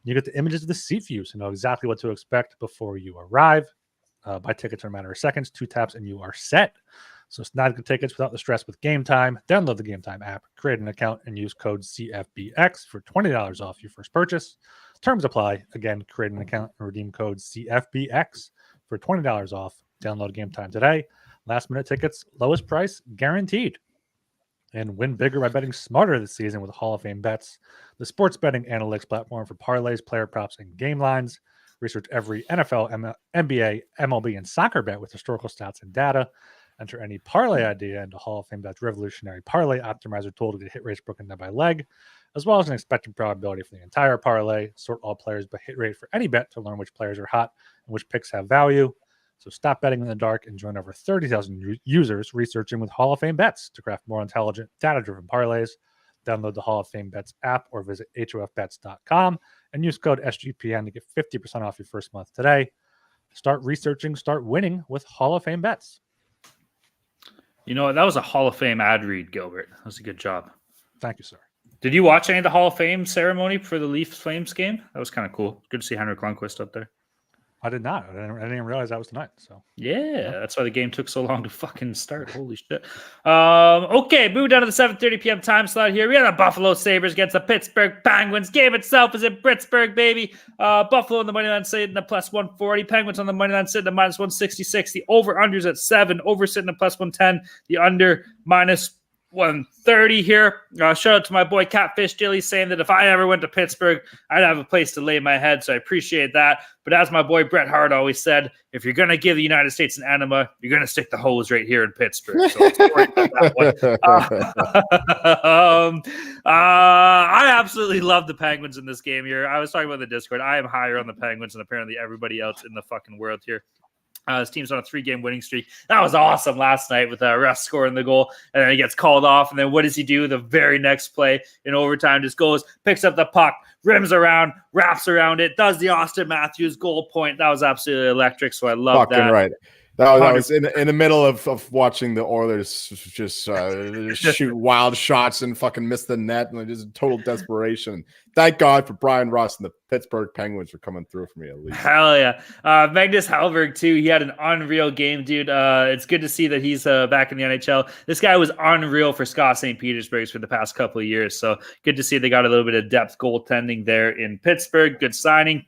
You get the images of the seat view, so you know exactly what to expect before you arrive. Buy tickets in a matter of seconds, 2 taps, and you are set. So snag the tickets without the stress with Game Time. Download the Game Time app, create an account, and use code CFBX for $20 off your first purchase. Terms apply. Again, create an account and redeem code CFBX for $20 off. Download Game Time today. Last minute tickets, lowest price guaranteed. And win bigger by betting smarter this season with Hall of Fame Bets, the sports betting analytics platform for parlays, player props, and game lines. Research every NFL, NBA, MLB, and soccer bet with historical stats and data. Enter any parlay idea into Hall of Fame Bet's revolutionary parlay optimizer tool to get hit rates broken down by leg, as well as an expected probability for the entire parlay. Sort all players by hit rate for any bet to learn which players are hot and which picks have value. So stop betting in the dark and join over 30,000 users researching with Hall of Fame Bets to craft more intelligent, data-driven parlays. Download the Hall of Fame Bets app or visit hofbets.com and use code SGPN to get 50% off your first month today. Start researching, start winning with Hall of Fame Bets. You know what? That was a Hall of Fame ad read, Gilbert. That was a good job. Thank you, sir. Did you watch any of the Hall of Fame ceremony for the Leafs Flames game? That was kind of cool. Good to see Henrik Lundqvist up there. I did not. I didn't even realize that was tonight. So yeah, that's why the game took so long to fucking start. Holy shit. Okay, moving down to the 7:30 p.m. time slot here. We got the Buffalo Sabres against the Pittsburgh Penguins. Game itself is in Pittsburgh, baby. Buffalo on the money line sitting at plus 140. Penguins on the money line sitting at minus 166. The over-unders at 7. Over sitting at plus 110. The under minus 130 here. Shout out to my boy Catfish Dilly saying that if I ever went to Pittsburgh, I'd have a place to lay my head. So I appreciate that. But as my boy Bret Hart always said, if you're going to give the United States an enema, you're going to stick the hose right here in Pittsburgh. So I absolutely love the Penguins in this game here. I was talking about the Discord. I am higher on the Penguins than apparently everybody else in the fucking world here. His team's on a 3-game winning streak. That was awesome last night with Russ scoring the goal, and then he gets called off. And then what does he do? The very next play in overtime just goes, picks up the puck, rims around, wraps around it, does the Austin Matthews goal point. That was absolutely electric. So I love that. Right. That was in the middle of watching the Oilers just shoot wild shots and fucking miss the net, and just total desperation. Thank God for Brian Russ and the Pittsburgh Penguins for coming through for me at least. Hell yeah. Magnus Hellberg, too. He had an unreal game, dude. It's good to see that he's back in the NHL. This guy was unreal for Scott St. Petersburg for the past couple of years. So good to see they got a little bit of depth goaltending there in Pittsburgh. Good signing.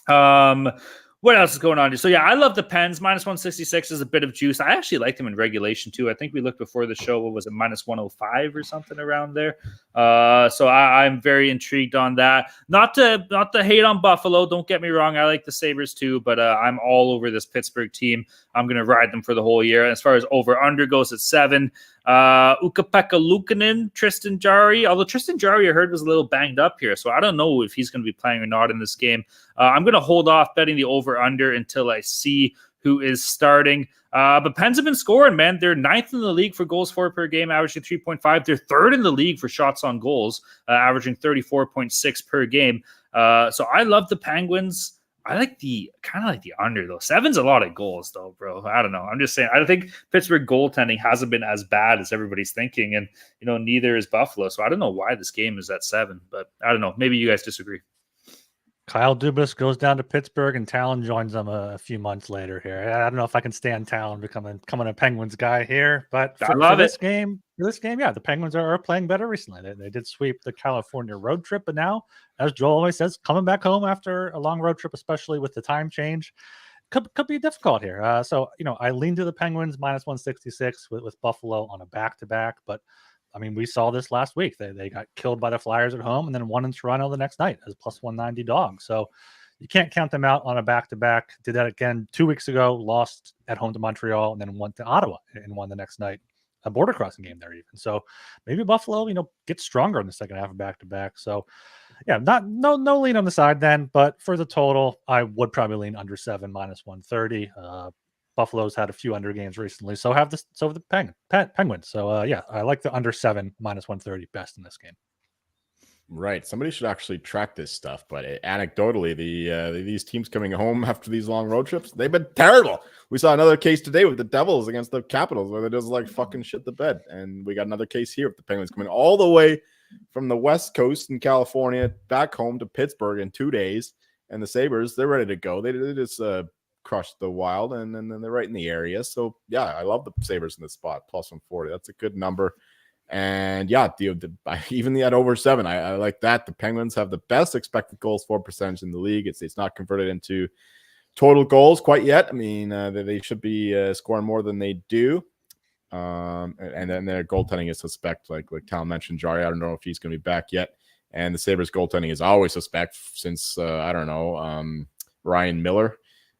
What else is going on? So, yeah, I love the Pens. Minus 166 is a bit of juice. I actually like them in regulation, too. I think we looked before the show. What was it? Minus 105 or something around there. So I'm very intrigued on that. Not to hate on Buffalo. Don't get me wrong. I like the Sabres, too. But I'm all over this Pittsburgh team. I'm going to ride them for the whole year. As far as over-under goes, at 7. Ukko-Pekka Luukkonen, Tristan Jarry. Although Tristan Jarry, I heard, was a little banged up here. So I don't know if he's going to be playing or not in this game. I'm going to hold off betting the over-under until I see who is starting. But Pens have been scoring, man. They're 9th in the league for goals for per game, averaging 3.5. They're 3rd in the league for shots on goals, averaging 34.6 per game. So I love the Penguins. I like the under, though. 7's a lot of goals, though, bro. I don't know. I'm just saying. I don't think Pittsburgh goaltending hasn't been as bad as everybody's thinking, and neither is Buffalo. So I don't know why this game is at 7, but I don't know. Maybe you guys disagree. Kyle Dubas goes down to Pittsburgh, and Talon joins them a few months later here. I don't know if I can stand Talon becoming a Penguins guy here, but for this game, yeah, the Penguins are playing better recently. They did sweep the California road trip, but now, as Joel always says, coming back home after a long road trip, especially with the time change, could be difficult here. So I lean to the Penguins minus 166 with Buffalo on a back-to-back, but I mean, we saw this last week. They got killed by the Flyers at home and then won in Toronto the next night as plus 190 dog. So you can't count them out on a back-to-back. Did that again 2 weeks ago, lost at home to Montreal, and then went to Ottawa and won the next night. A border crossing game there even. So maybe Buffalo, gets stronger in the second half of back-to-back. So yeah, no lean on the side then, but for the total, I would probably lean under 7 minus 130. Buffalo's had a few under games recently, so have the Penguins. So yeah, I like the under 7 minus 130 best in this game. Right, somebody should actually track this stuff. But anecdotally, these teams coming home after these long road trips, they've been terrible. We saw another case today with the Devils against the Capitals, where they just fucking shit the bed, and we got another case here with the Penguins coming all the way from the West Coast in California back home to Pittsburgh in 2 days, and the Sabres, they're ready to go. They just crushed the Wild, and then they're right in the area. So yeah, I love the Sabres in this spot, plus 140. That's a good number. And yeah, even at over 7, I like that. The Penguins have the best expected goals for percentage in the league. It's not converted into total goals quite yet. I mean, they should be scoring more than they do. And then their goaltending is suspect, like Tal mentioned. Jari, I don't know if he's going to be back yet. And the Sabres goaltending is always suspect since Ryan Miller.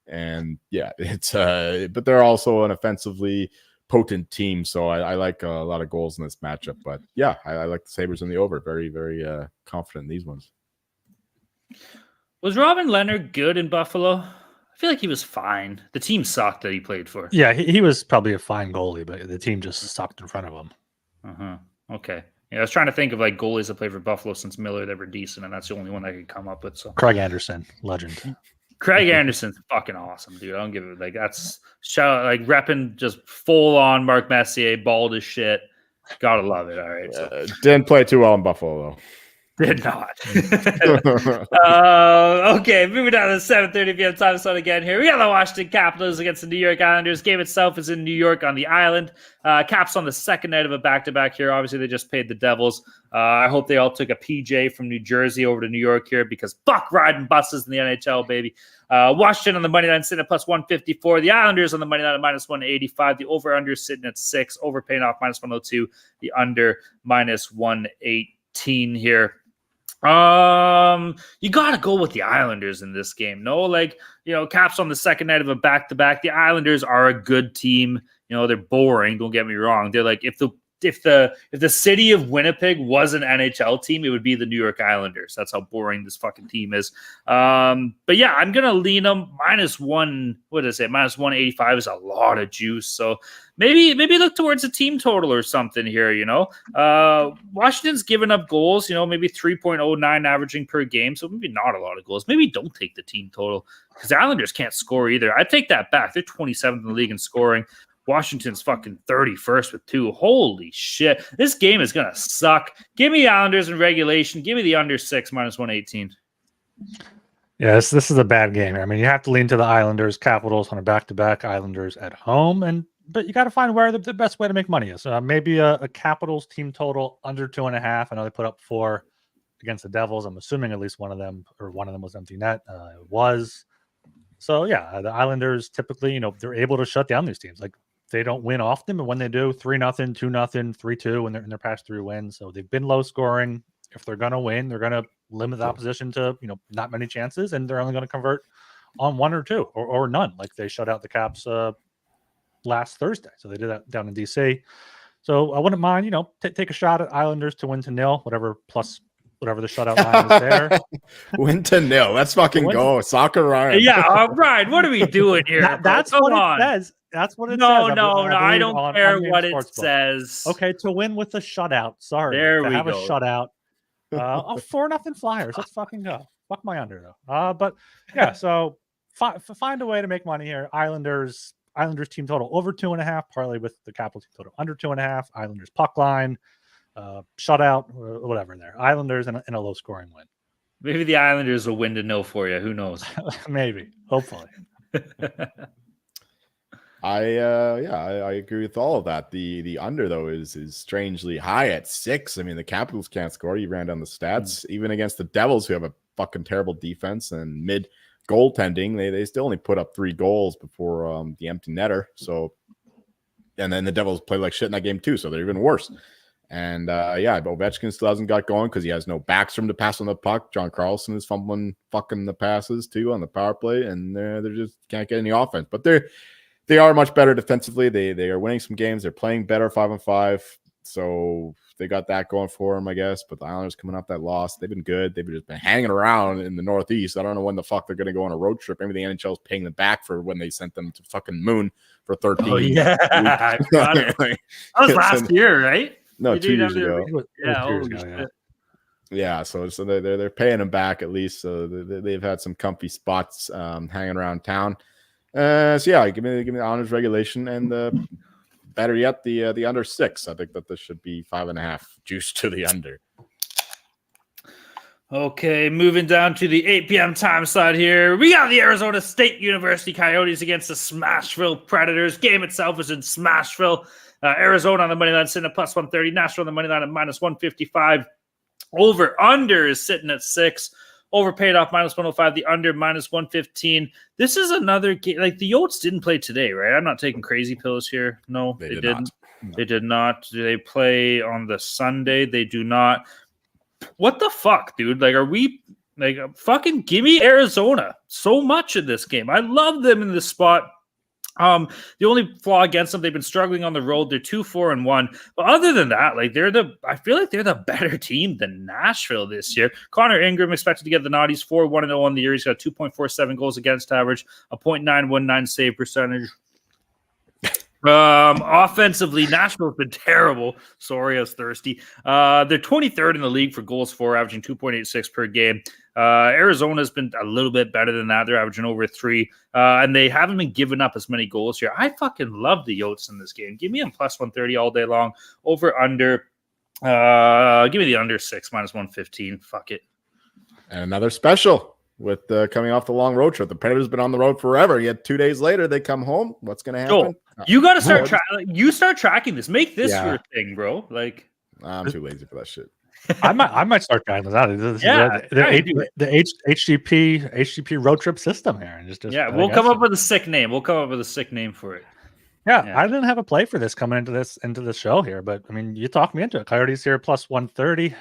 And yeah, it's but they're also an offensively potent team, so I like a lot of goals in this matchup. But yeah, I like the Sabres in the over. Very, very confident in these ones. Was Robin Leonard good in Buffalo? I feel like he was fine. The team sucked that he played for. Yeah, he was probably a fine goalie, but the team just sucked in front of him. Okay. Yeah, I was trying to think of like goalies that played for Buffalo since Miller that were decent, and that's the only one I could come up with. So Craig Anderson, legend. Craig Anderson's fucking awesome, dude. I don't give it like that's repping just full on Mark Messier, bald as shit. Gotta love it. All right. So. Didn't play too well in Buffalo though. Did not. Okay, moving down to the 7:30 p.m. time zone again here. We got the Washington Capitals against the New York Islanders. Game itself is in New York on the island. Caps on the second night of a back-to-back here. Obviously, they just paid the Devils. I hope they all took a PJ from New Jersey over to New York here because fuck riding buses in the NHL, baby. Washington on the money line sitting at plus 154. The Islanders on the money line at minus 185. The over-under sitting at 6. Over paying off minus 102. The under minus 118 here. You got to go with the Islanders in this game. No, Caps on the second night of a back-to-back. The Islanders are a good team. They're boring. Don't get me wrong. They're like, if the city of Winnipeg was an NHL team, it would be the New York Islanders. That's how boring this fucking team is. But yeah, I'm going to lean them minus 185 is a lot of juice. So maybe look towards a team total or something here, Washington's given up goals, maybe 3.09 averaging per game. So maybe not a lot of goals. Maybe don't take the team total because the Islanders can't score either. I take that back. They're 27th in the league in scoring. Washington's fucking 31st with 2. Holy shit. This game is going to suck. Give me Islanders in regulation. Give me the under 6 minus 118. Yes, this is a bad game. I mean, you have to lean to the Islanders, Capitals on a back-to-back, Islanders at home, but you got to find where the best way to make money is. Maybe a Capitals team total under 2.5. I know they put up 4 against the Devils. I'm assuming at least one of them was empty net. It was. So yeah, the Islanders typically, they're able to shut down these teams. Like they don't win often, but when they do, 3-0, 2-0, 3-2 when they're in their past 3 wins. So they've been low scoring. If they're going to win, they're going to limit the opposition to, not many chances, and they're only going to convert on 1 or 2 or none. Like they shut out the Caps last Thursday. So they did that down in DC. So I wouldn't mind, take a shot at Islanders to win to 0, whatever the shutout line is there. Win to 0. Let's fucking go. Soccer Ryan. Yeah, Ryan, what are we doing here? That's what it says. That's what it says. No, I don't care what it says. Okay, to win with a shutout. Sorry. There we have go. A shutout. 4-0 Flyers. Let's fucking go. Fuck my under though. But yeah, so find a way to make money here. Islanders team total over 2.5, parlay with the Capital team total under 2.5. Islanders puck line, shutout, whatever there. Islanders in a low scoring win. Maybe the Islanders will win to 0 for you. Who knows? Maybe. Hopefully. I agree with all of that. The under though is strangely high at 6. I mean, the Capitals can't score. You ran down the stats. Even against the Devils, who have a fucking terrible defense and mid goaltending, they still only put up 3 goals before the empty netter. So, and then the Devils played like shit in that game too, so they're even worse. And Ovechkin still hasn't got going because he has no Backstrom to pass on the puck. John Carlson is fumbling fucking the passes too on the power play, and they just can't get any offense. But they are much better defensively. They are winning some games. They're playing better 5-on-5. So they got that going for them, I guess. But the Islanders coming off that loss, they've been good. They've just been hanging around in the Northeast. I don't know when the fuck they're going to go on a road trip. Maybe the NHL's paying them back for when they sent them to fucking Moon for 13 Oh, yeah. That was last year, right? No, 2 years ago. Yeah, so they're paying them back at least. So they've had some comfy spots hanging around town. Give me the Islanders regulation and better yet the under 6. I think that this should be 5.5 juice to the under. Okay, moving down to the 8 p.m. time slot here. We got the Arizona State University Coyotes against the Smashville Predators. Game itself is in Smashville. Arizona on the money line sitting at plus 130. Nashville on the money line at minus 155. Over under is sitting at 6. Over paid off minus 105. The under minus 115. This is another game. Like the Yotes didn't play today, right? I'm not taking crazy pills here. No, they didn't. No. They did not. Do they play on the Sunday? They do not. What the fuck, dude? Like, are we like fucking give me Arizona so much in this game? I love them in this spot. The only flaw against them, they've been struggling on the road. They're 2-4-1. But other than that, like I feel like they're the better team than Nashville this year. Connor Ingram expected to get the Naughties 4-1-0 on the year. He's got 2.47 goals against average, a .919 save percentage. Offensively, Nashville's been terrible. Sorry, I was thirsty. They're 23rd in the league for goals for, averaging 2.86 per game. Arizona's been a little bit better than that. They're averaging over 3, and they haven't been giving up as many goals here. I fucking love the Yotes in this game. Give me them plus 130 all day long. Over under. Give me the under 6 minus 115. Fuck it. And another special. With coming off the long road trip, the Predators been on the road forever. Yet 2 days later, they come home. What's going to happen? You got to start. You start tracking this. Make this your thing, bro. Like I'm too lazy for that shit. I might start trying this out. The HGP road trip system here. And just we'll come up with a sick name. We'll come up with a sick name for it. Yeah, I didn't have a play for this coming into the show here, but I mean, you talked me into it. Coyotes here plus 130.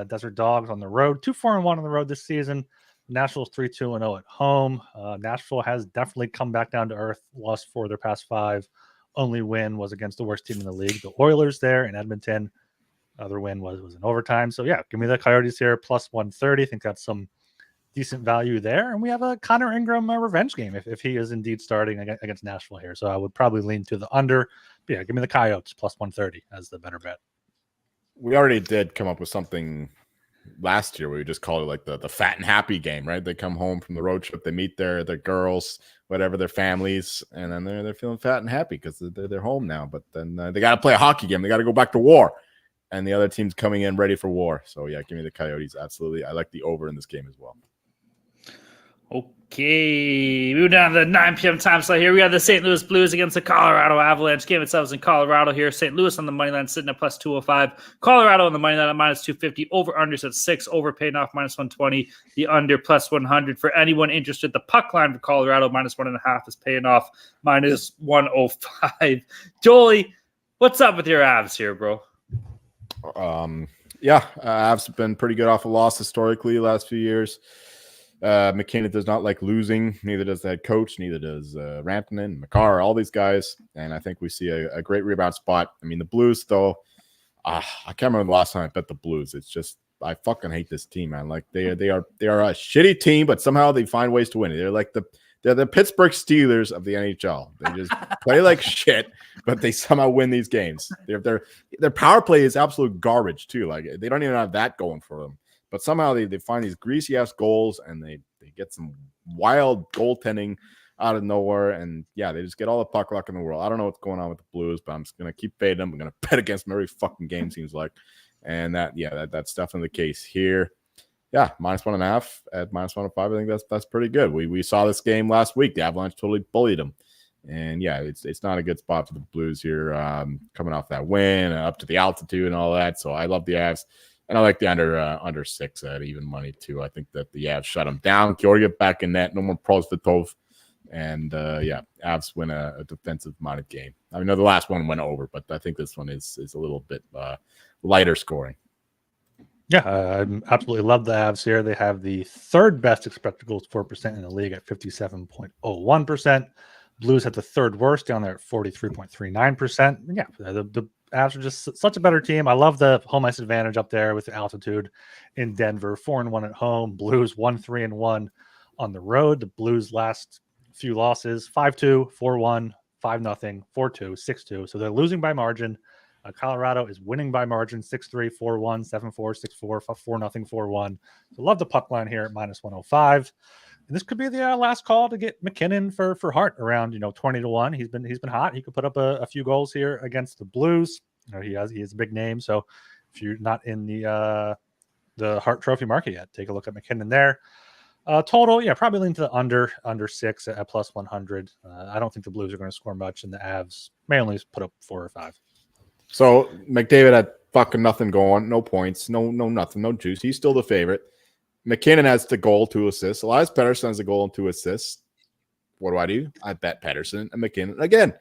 Desert Dogs on the road, 2-4-1 on the road this season. Nashville's 3-2-0 at home. Nashville has definitely come back down to earth. Lost 4 of their past 5. Only win was against the worst team in the league, the Oilers there in Edmonton. Other win was in overtime. So yeah, give me the Coyotes here plus 130. I think that's some decent value there. And we have a Connor Ingram revenge game if he is indeed starting against Nashville here. So I would probably lean to the under. But yeah, give me the Coyotes plus 130 as the better bet. We already did come up with something last year we just called it like the fat and happy game, right? They come home from the road trip, they meet their girls, whatever, their families, and then they're feeling fat and happy because they're home now. But then they got to play a hockey game. They got to go back to war, and the other team's coming in ready for war. So yeah, give me the Coyotes. Absolutely, I like the over in this game as well. Okay, moving down to the 9 p.m. time slot here. We got the St. Louis Blues against the Colorado Avalanche. Game itself is in Colorado here. St. Louis on the money line sitting at plus 205. Colorado on the money line at minus 250. Over unders at 6. Over paying off minus 120. The under plus 100. For anyone interested, the puck line for Colorado minus 1.5 is paying off minus 105. Jolie, what's up with your Avs here, bro? Avs have been pretty good off a loss historically the last few years. McKinnon does not like losing. Neither does the head coach. Neither does Rantanen, Makar, all these guys. And I think we see a great rebound spot. I mean, the Blues, though, I can't remember the last time I bet the Blues. It's just I fucking hate this team, man. Like they are a shitty team, but somehow they find ways to win. They're the Pittsburgh Steelers of the NHL. They just play like shit, but they somehow win these games. Their power play is absolute garbage too. Like they don't even have that going for them. But somehow they find these greasy-ass goals, and they get some wild goaltending out of nowhere. And, yeah, they just get all the puck luck in the world. I don't know what's going on with the Blues, but I'm just going to keep fading them. I'm going to bet against them every fucking game, seems like. And, that's definitely the case here. Yeah, minus 1.5 at minus 105. I think that's pretty good. We saw this game last week. The Avalanche totally bullied them. And, yeah, it's not a good spot for the Blues here coming off that win, up to the altitude and all that. So I love the Avs. And I like the under 6 at even money, too. I think that the Avs shut them down. Georgiev back in net. No more Prosvetov. And, Avs win a defensive-minded game. I know the last one went over, but I think this one is a little bit lighter scoring. Yeah, I absolutely love the Avs here. They have the third best expected goals 4% in the league at 57.01%. Blues had the third worst down there at 43.39%. Yeah, the Avs are just such a better team. I love the home ice advantage up there with the altitude in Denver. 4-1 at home. Blues 1-3-1 on the road. The Blues last few losses 5-2, 4-1, 5-0, 4-2, 6-2. So they're losing by margin. Colorado is winning by margin 6-3, 4-1, 7-4, 6-4, 4-0, 4-1. So love the puck line here at minus 105. And this could be the last call to get McKinnon for Hart around 20-1. He's been hot. He could put up a few goals here against the Blues. He has a big name. So if you're not in the the Hart Trophy market yet. Take a look at McKinnon there. Total, yeah, probably lean to the under 6 at plus 100. I don't think the Blues are going to score much, and the Avs may only put up 4 or 5. So McDavid had fucking nothing going, no points, no nothing, no juice. He's still the favorite. McKinnon has the goal, 2 assists. Elias Pettersson has the goal and 2 assists. What do? I bet Pettersson and McKinnon again.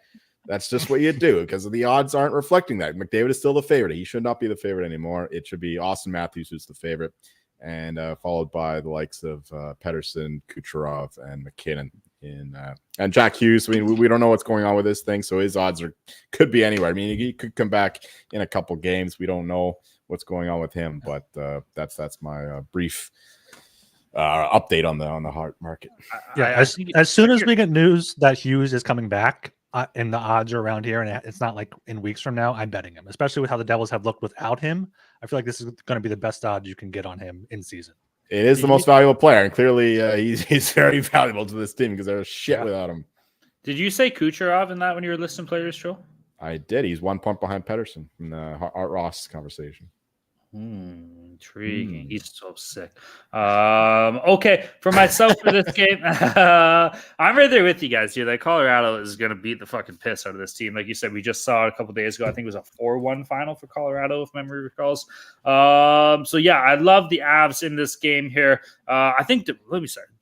That's just what you do because the odds aren't reflecting that. McDavid is still the favorite. He should not be the favorite anymore. It should be Austin Matthews who's the favorite, and followed by the likes of Pettersson, Kucherov, and McKinnon. And Jack Hughes. I mean, we don't know what's going on with this thing, so his odds could be anywhere. I mean, he could come back in a couple games. We don't know what's going on with him, but that's my brief update on the Hart market. Yeah, as soon as we get news that Hughes is coming back, and the odds are around here, and it's not like in weeks from now, I'm betting him, especially with how the Devils have looked without him. I feel like this is going to be the best odds you can get on him in season. It is the most valuable player, and clearly he's very valuable to this team because they're shit without him. Did you say Kucherov in that when you were listing players, Joe? I did. He's 1 point behind Pettersson in the Art Ross conversation. Intriguing. He's so sick. Okay, for myself for this game, I'm right there with you guys here. Like Colorado is going to beat the fucking piss out of this team. Like you said, we just saw it a couple days ago. I think it was a 4-1 final for Colorado, if memory recalls. So yeah, I love the Avs in this game here. I think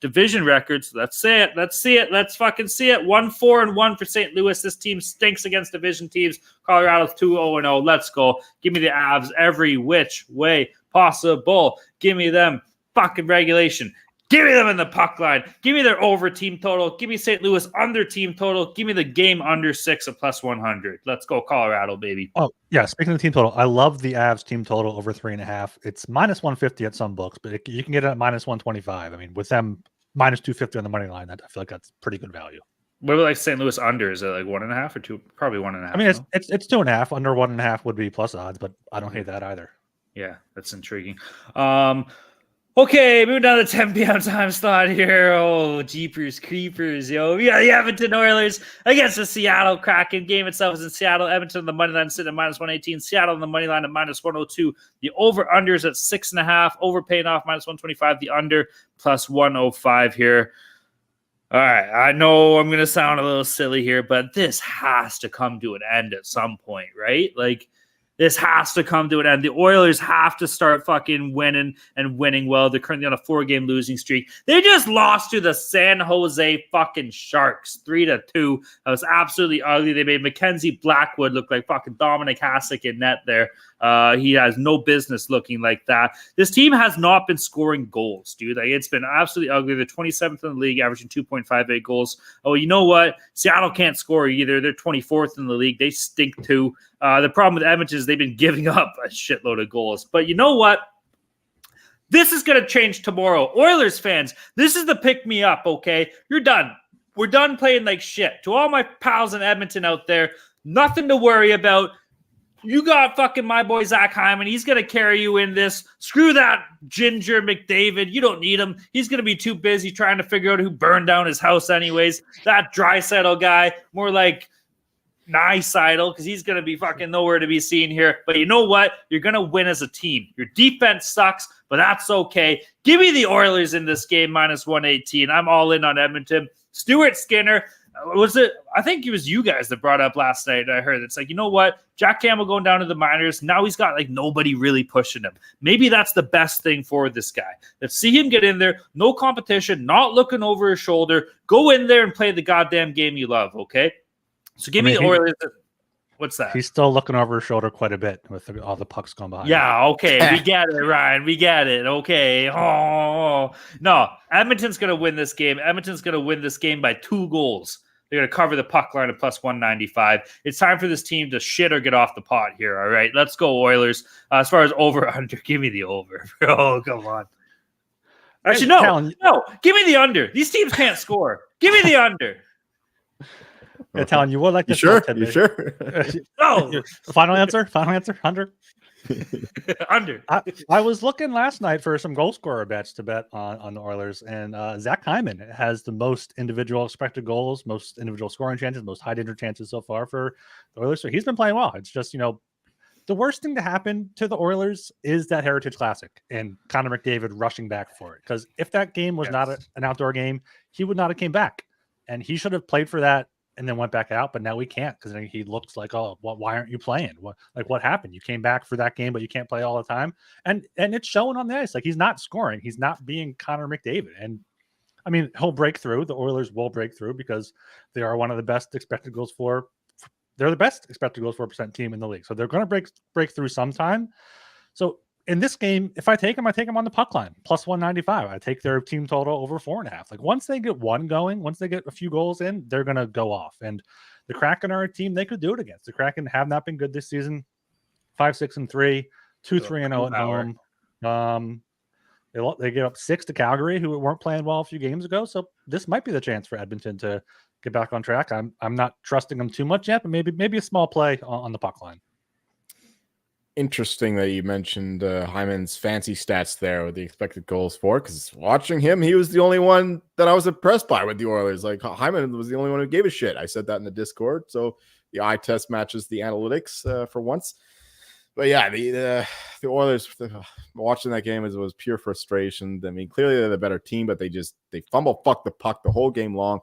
division records. Let's say it. Let's see it. Let's fucking see it. 1-4-1 for St. Louis. This team stinks against division teams. Colorado's 2-0-0. Let's go. Give me the Avs every which way possible. Give me them fucking regulation. Give me them in the puck line. Give me their over team total. Give me St. Louis under team total. Give me the game under 6 at plus 100. Let's go Colorado, baby. Oh, yeah. Speaking of the team total, I love the Avs team total over 3.5. It's minus 150 at some books, but you can get it at minus 125. I mean, with them minus 250 on the money line, I feel like that's pretty good value. What about like St. Louis under? Is it like 1.5 or 2? Probably 1.5. I mean, it's 2.5. Under 1.5 would be plus odds, but I don't hate that either. Yeah, that's intriguing. Okay, moving down to the 10 p.m. time slot here. Oh, jeepers creepers, yo. We got the Edmonton Oilers against the Seattle Kraken. Game itself is in Seattle. Edmonton on the money line sitting at minus 118. Seattle on the money line at minus 102. The over-under is at 6.5. Over paying off minus 125. The under plus 105 here. All right, I know I'm going to sound a little silly here, but this has to come to an end at some point, right? Like, this has to come to an end. The Oilers have to start fucking winning and winning well. They're currently on a 4-game losing streak. They just lost to the San Jose fucking Sharks 3-2. That was absolutely ugly. They made Mackenzie Blackwood look like fucking Dominic Hasek in net there. He has no business looking like that. This team has not been scoring goals, dude. Like, it's been absolutely ugly. They're 27th in the league, averaging 2.58 goals. Oh, you know what? Seattle can't score either. They're 24th in the league. They stink too. The problem with Edmonton is they've been giving up a shitload of goals. But you know what? This is going to change tomorrow. Oilers fans, this is the pick me up, okay? You're done. We're done playing like shit. To all my pals in Edmonton out there, nothing to worry about. You got fucking my boy Zach Hyman. He's going to carry you in this. Screw that Ginger McDavid. You don't need him. He's going to be too busy trying to figure out who burned down his house anyways. That Draisaitl guy, more like Nysidle, because he's going to be fucking nowhere to be seen here. But you know what? You're going to win as a team. Your defense sucks, but that's okay. Give me the Oilers in this game, minus 118. I'm all in on Edmonton. Stuart Skinner. Was it? I think it was you guys that brought up last night. I heard it's like, you know what? Jack Campbell going down to the minors. Now he's got like nobody really pushing him. Maybe that's the best thing for this guy. Let's see him get in there. No competition, not looking over his shoulder. Go in there and play the goddamn game you love, okay? So give me the Oilers. What's that? He's still looking over his shoulder quite a bit with all the pucks going behind him. Yeah, okay. We get it, Ryan. We get it. Okay. Oh, no. Edmonton's going to win this game. Edmonton's going to win this game by 2 goals. They're going to cover the puck line at plus 195. It's time for this team to shit or get off the pot here, all right? Let's go, Oilers. As far as over-under, give me the over. Oh, come on. Actually, no. Give me the under. These teams can't score. Give me the under. Yeah, Talon, you would like this. You sure? No. Final answer? Under? Under. I was looking last night for some goal scorer bets to bet on the Oilers, and Zach Hyman has the most individual expected goals, most individual scoring chances, most high danger chances so far for the Oilers. So he's been playing well. It's just, the worst thing to happen to the Oilers is that Heritage Classic and Connor McDavid rushing back for it. Because if that game was not an outdoor game, he would not have came back, and he should have played for that and then went back out. But now we can't because he looks like, oh, why aren't you playing? What happened? You came back for that game, but you can't play all the time, and it's showing on the ice. Like, he's not scoring. He's not being Connor McDavid, and I mean, he'll break through. The Oilers will break through because they are one of the best expected goals for. They're the best expected goals for % team in the league, so they're going to break through sometime. So in this game, if I take them on the puck line plus 195. I take their team total over 4.5. Like, once they get one going, once they get a few goals in, they're going to go off. And the Kraken are a team they could do it against. The Kraken have not been good this season. 5-6-3, 2-3-0 at home. They gave up 6 to Calgary, who weren't playing well a few games ago. So this might be the chance for Edmonton to get back on track. I'm not trusting them too much yet, but maybe a small play on the puck line. Interesting that you mentioned Hyman's fancy stats there with the expected goals for, because watching him, he was the only one that I was impressed by with the Oilers. Like, Hyman was the only one who gave a shit. I said that in the Discord. So the eye test matches the analytics for once. But yeah, the Oilers, watching that game was pure frustration. I mean, clearly they're the better team, but they fuck the puck the whole game long,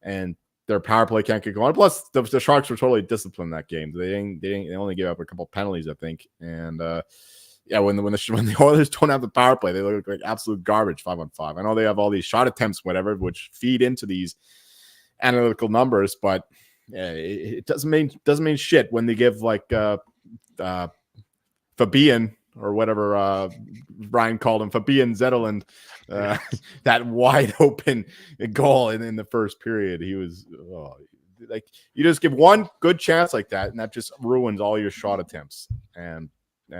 and their power play can't get going. Plus, the Sharks were totally disciplined that game. They only gave up a couple penalties, I think. And when the Oilers don't have the power play, they look like absolute garbage 5-on-5. I know they have all these shot attempts, whatever, which feed into these analytical numbers, but it doesn't mean shit when they give like Fabian or whatever Brian called him, Fabian Zetterlund, that wide open goal in the first period. He was like, you just give one good chance like that, and that just ruins all your shot attempts and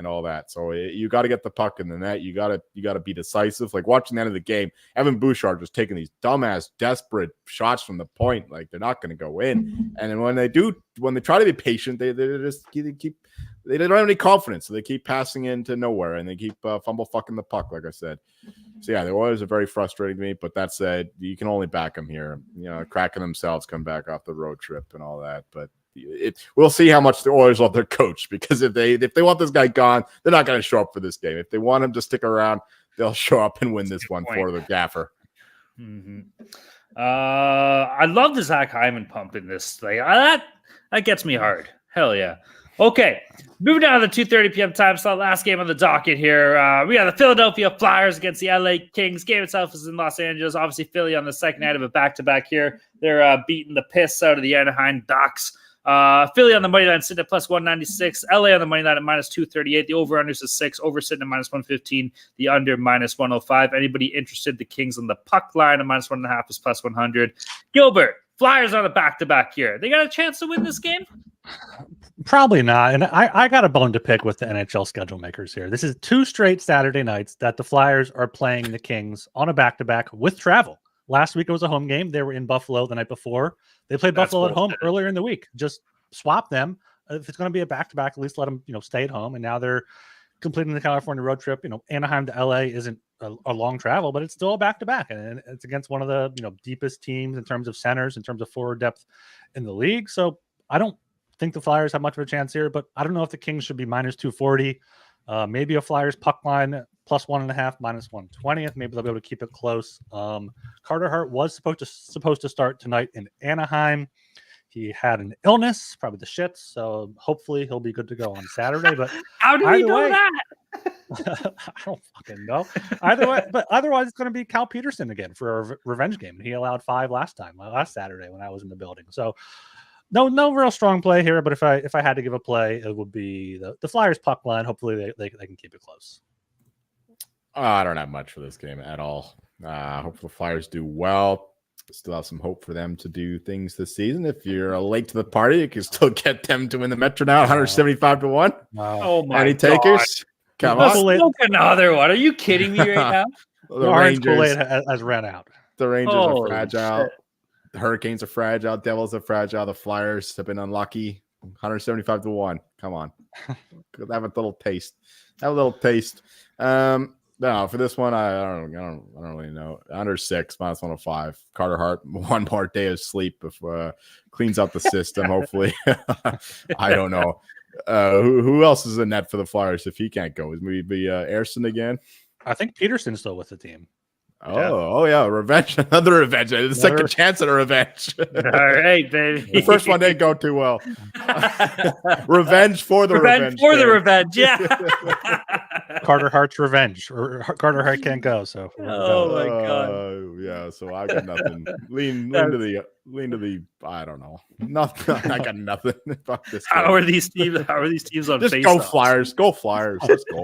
all that. So you got to get the puck in the net. You got to be decisive. Like, watching the end of the game, Evan Bouchard just taking these dumbass, desperate shots from the point. Like, they're not going to go in. And then when they try to be patient, they don't have any confidence, so they keep passing into nowhere, and they keep fumble fucking the puck, like I said. So yeah, the Oilers are very frustrating to me. But that said, you can only back them here. You know, Kraken themselves come back off the road trip and all that. But we'll see how much the Oilers love their coach, because if they want this guy gone, they're not going to show up for this game. If they want him to stick around, they'll show up and win this one for the gaffer. Mm-hmm. I love the Zach Hyman pump in this. Like, that gets me hard. Hell yeah. Okay, moving down to the 2:30 p.m. time slot. Last game on the docket here. We got the Philadelphia Flyers against the LA Kings. Game itself is in Los Angeles. Obviously, Philly on the second night of a back-to-back here. They're beating the piss out of the Anaheim Ducks. Philly on the money line sitting at plus 196. LA on the money line at minus 238. The over-under is 6. Over sitting at minus 115. The under minus 105. Anybody interested? The Kings on the puck line at minus 1.5 is plus 100. Gilbert, Flyers on a back-to-back here. They got a chance to win this game? Probably not. And I got a bone to pick with the NHL schedule makers here. This is 2 straight Saturday nights that the Flyers are playing the Kings on a back-to-back with travel. Last week it was a home game. They were in Buffalo the night before. They played Buffalo at home earlier in the week. Just swap them. If it's going to be a back-to-back, at least let them, stay at home. And now they're completing the California road trip. Anaheim to LA isn't a long travel, but it's still a back-to-back. And it's against one of the, deepest teams in terms of centers, in terms of forward depth in the league. So I don't think the Flyers have much of a chance here, but I don't know if the Kings should be minus 240. Maybe a Flyers puck line plus 1.5, minus 120. Maybe they'll be able to keep it close. Carter Hart was supposed to start tonight in Anaheim. He had an illness, probably the shits, so hopefully he'll be good to go on Saturday. But how do we know that? I don't fucking know. Either way, but otherwise it's going to be Cal Peterson again for a revenge game. He allowed 5 last Saturday when I was in the building. So no real strong play here. But if I had to give a play, it would be the Flyers puck line. Hopefully they can keep it close. I don't have much for this game at all. Hope the Flyers do well. Still have some hope for them to do things this season. If you're late to the party, you can still get them to win the Metro now, 175-1. Oh my! Any takers? Come on. Another one. Are you kidding me right now? The Rangers has ran out. The Rangers are fragile. Shit. The Hurricanes are fragile. Devils are fragile. The Flyers have been unlucky. 175-1. Come on. Have a little taste. No, for this one, I don't really know. Under 6, minus 105. Carter Hart, one more day of sleep before cleans up the system, hopefully. I don't know. Who else is in net for the Flyers if he can't go? Is maybe Airson again? I think Peterson's still with the team. Oh yeah, revenge, another revenge, the second chance at a revenge. All right, baby. The first one didn't go too well. Revenge for the revenge. For the revenge, yeah. Carter Hart's revenge, or Carter Hart can't go. So Oh my god. Yeah. So I got nothing. Lean to the. I don't know. Nothing. I got nothing. Fuck this. How are these teams on Just face go Flyers. Go Flyers. Let's go.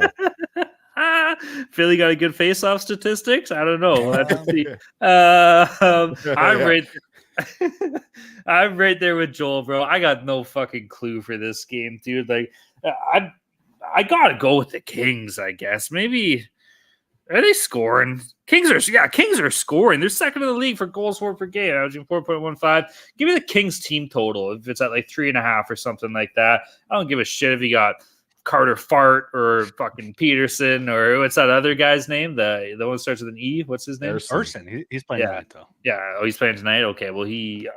Philly got a good face-off statistics. I don't know. We'll have to see. I'm right there with Joel, bro. I got no fucking clue for this game, dude. Like, I gotta go with the Kings. I guess maybe are they scoring? Kings are scoring. They're second in the league for goals for per game, averaging 4.15. Give me the Kings team total if it's at like 3.5 or something like that. I don't give a shit if you got Carter Fart or fucking Peterson or what's that other guy's name? The one that starts with an E. What's his name? Erson. He's playing tonight though. Yeah. Oh, he's playing tonight. Okay. Well, he's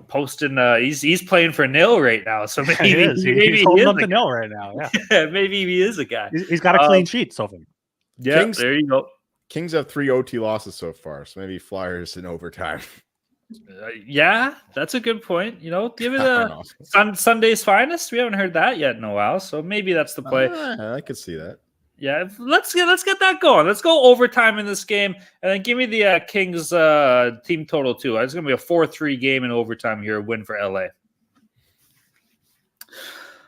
posting. He's playing for nil right now. So maybe he's holding up the nil right now. Yeah. Maybe he is a guy. He's got a clean sheet so far. Yeah. There you go. Kings have 3 OT losses so far, so maybe Flyers in overtime. Yeah, that's a good point. Give it a Sunday's finest. We haven't heard that yet in a while, so maybe that's the play. I could see that. Yeah, let's get that going. Let's go overtime in this game, and then give me the Kings team total too. It's going to be a 4-3 game in overtime here, a win for LA.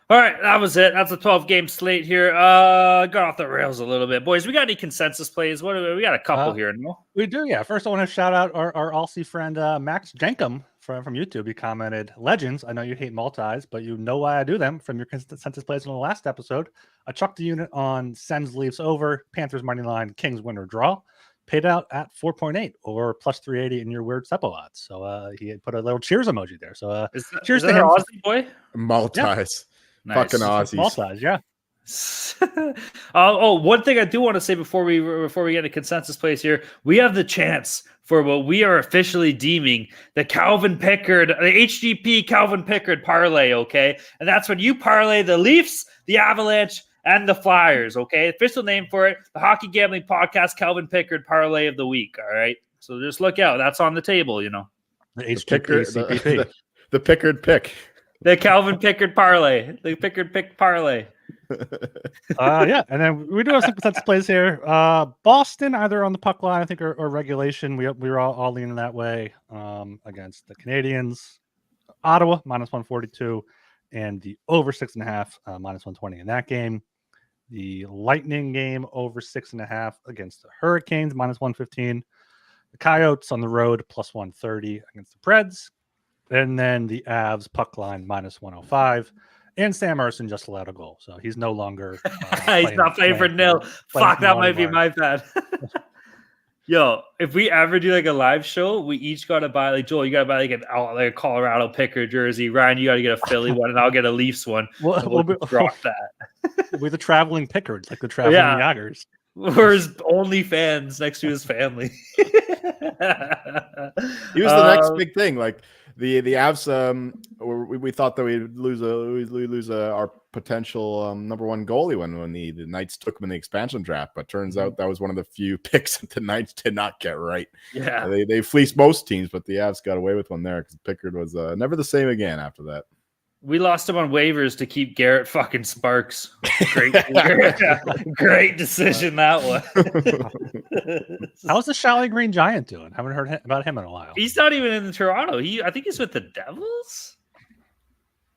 All right, that was it. That's a 12-game slate here. Got off the rails a little bit. Boys, we got any consensus plays? We got a couple here, no? We do, yeah. First, I want to shout out our Aussie friend Max Jenkum from YouTube. He commented, "Legends, I know you hate multis, but you know why I do them from your consensus plays in the last episode. I chucked the unit on Sens Leafs over, Panthers money line, Kings win or draw. Paid out at 4.8 or plus 380 in your weird Seppo odds." So he had put a little cheers emoji there. So cheers to him. Aussie boy? Multis. Yeah. Nice. Fucking Aussies. Multis, yeah. One thing I do want to say before we get a consensus place here, we have the chance for what we are officially deeming the Calvin Pickard, the HGP Calvin Pickard parlay, okay? And that's when you parlay the Leafs, the Avalanche, and the Flyers, okay? Official name for it, the Hockey Gambling Podcast Calvin Pickard parlay of the week, all right? So just look out. That's on the table, The HGP, the Pickard pick. The Calvin Pickard parlay. The Pickard pick parlay. Yeah, and then we do have some consensus plays here. Boston, either on the puck line, I think, or regulation. We were all leaning that way against the Canadians. Ottawa, minus 142, and the over 6.5, minus 120 in that game. The Lightning game, over 6.5 against the Hurricanes, minus 115. The Coyotes on the road, plus 130 against the Preds. And then the Avs puck line minus 105, and Sam Ersson just allowed a goal, so he's no longer. He's not playing for nil. Fuck, that might be my bad. Yo, if we ever do like a live show, we each got to buy Joel. You got to buy like a Colorado Picker jersey. Ryan, you got to get a Philly one, and I'll get a Leafs one. We'll drop that. We're the traveling Pickards, like the traveling Jagers. Or his only fans next to his family. He was the next big thing. Like the Avs, we thought that we'd lose our potential number one goalie when the Knights took him in the expansion draft. But turns out that was one of the few picks that the Knights did not get right. Yeah, they fleeced most teams, but the Avs got away with one there because Pickard was never the same again after that. We lost him on waivers to keep Garrett fucking Sparks. Great, great decision that one. How's the Shallow Green Giant doing? Haven't heard about him in a while. He's not even in Toronto. I think he's with the Devils.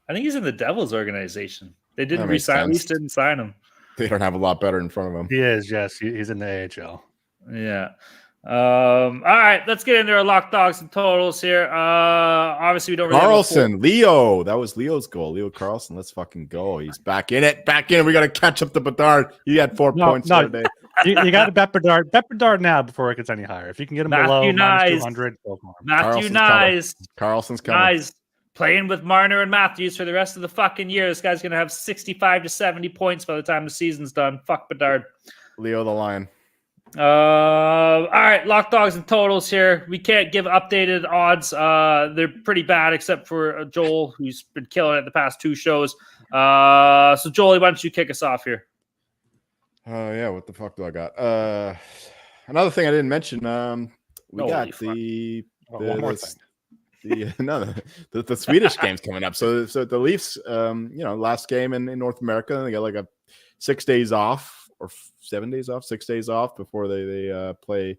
I think he's in the Devils organization. They didn't resign. Leafs didn't sign him. They don't have a lot better in front of him. He is, yes. He's in the AHL. Yeah. All right, let's get into our lock dogs and totals here. Obviously we don't really Carlson, Leo. That was Leo's goal. Leo Carlson. Let's fucking go. He's back in it. We got to catch up to Bedard. He had 4 points the other day. You got to bet Bedard. Bet Bedard now before it gets any higher. If you can get him below minus 200, go for him. Matthew Nyes. Carlson's coming. Nyes playing with Marner and Matthews for the rest of the fucking year. This guy's going to have 65 to 70 points by the time the season's done. Fuck Bedard. Leo the Lion. All right, lock dogs and totals here. We can't give updated odds. They're pretty bad, except for Joel, who's been killing it the past 2 shows. So Joel, why don't you kick us off here? Yeah, what the fuck do I got? Another thing I didn't mention. We Holy got fuck. One more thing. the Swedish game's coming up. So the Leafs, last game in North America, they got like a 6 days off or 7 days off, 6 days off before they play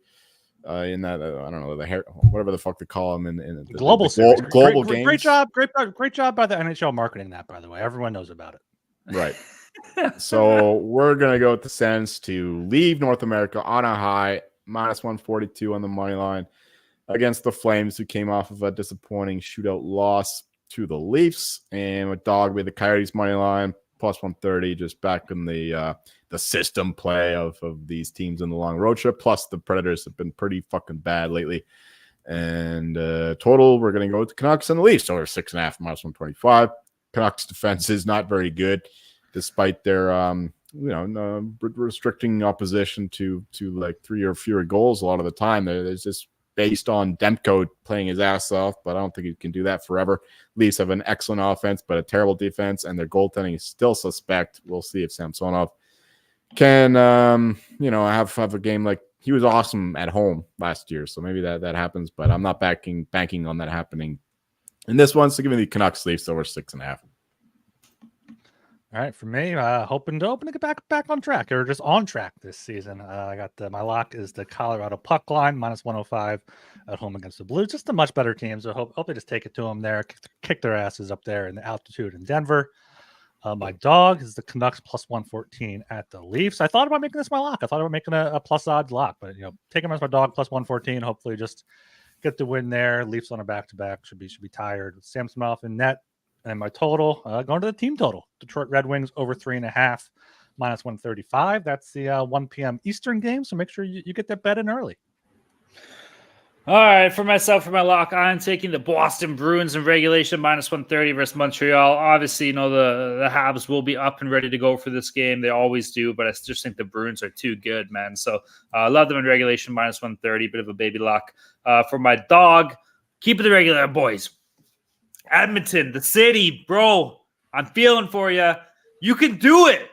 in that I don't know, whatever the fuck they call them in the Global the series. global Great games. Great job by the NHL marketing that, by the way. Everyone knows about it. Right. So we're gonna go with the Sens to leave North America on a high, -142 on the money line against the Flames, who came off of a disappointing shootout loss to the Leafs, and with dog with the Coyotes money line +130, just back in the system play of these teams in the long road trip. Plus the Predators have been pretty fucking bad lately. And total, we're gonna go with the Canucks and the Leafs over 6.5 -125. Canucks defense is not very good, despite their restricting opposition to like 3 or fewer goals a lot of the time. There's just based on Demko playing his ass off, but I don't think he can do that forever. Leafs have an excellent offense, but a terrible defense, and their goaltending is still suspect. We'll see if Samsonov can have a game like he was awesome at home last year. So maybe that happens, but I'm not banking on that happening in this one. So give me the Canucks Leafs over 6.5. All right, for me, hoping to get back on track, or just on track this season. I got my lock is the Colorado puck line -105 at home against the Blues. Just a much better team, so hope they just take it to them there, kick their asses up there in the altitude in Denver. My dog is the Canucks +114 at the Leafs. I thought about making this my lock. I thought about making a plus odds lock, but take him as my dog +114. Hopefully, just get the win there. Leafs on a back-to-back should be tired. Samsonov in net. And my total, going to the team total, Detroit Red Wings over 3.5 -135. That's the 1 p.m. Eastern game. So make sure you get that bet in early. All right, for myself, for my lock, I'm taking the Boston Bruins in regulation -130 versus Montreal. Obviously, the Habs will be up and ready to go for this game. They always do, but I just think the Bruins are too good, man. So I love them in regulation -130, bit of a baby lock. For my dog, keep it the regular, boys. Edmonton, the city, bro. I'm feeling for you. You can do it.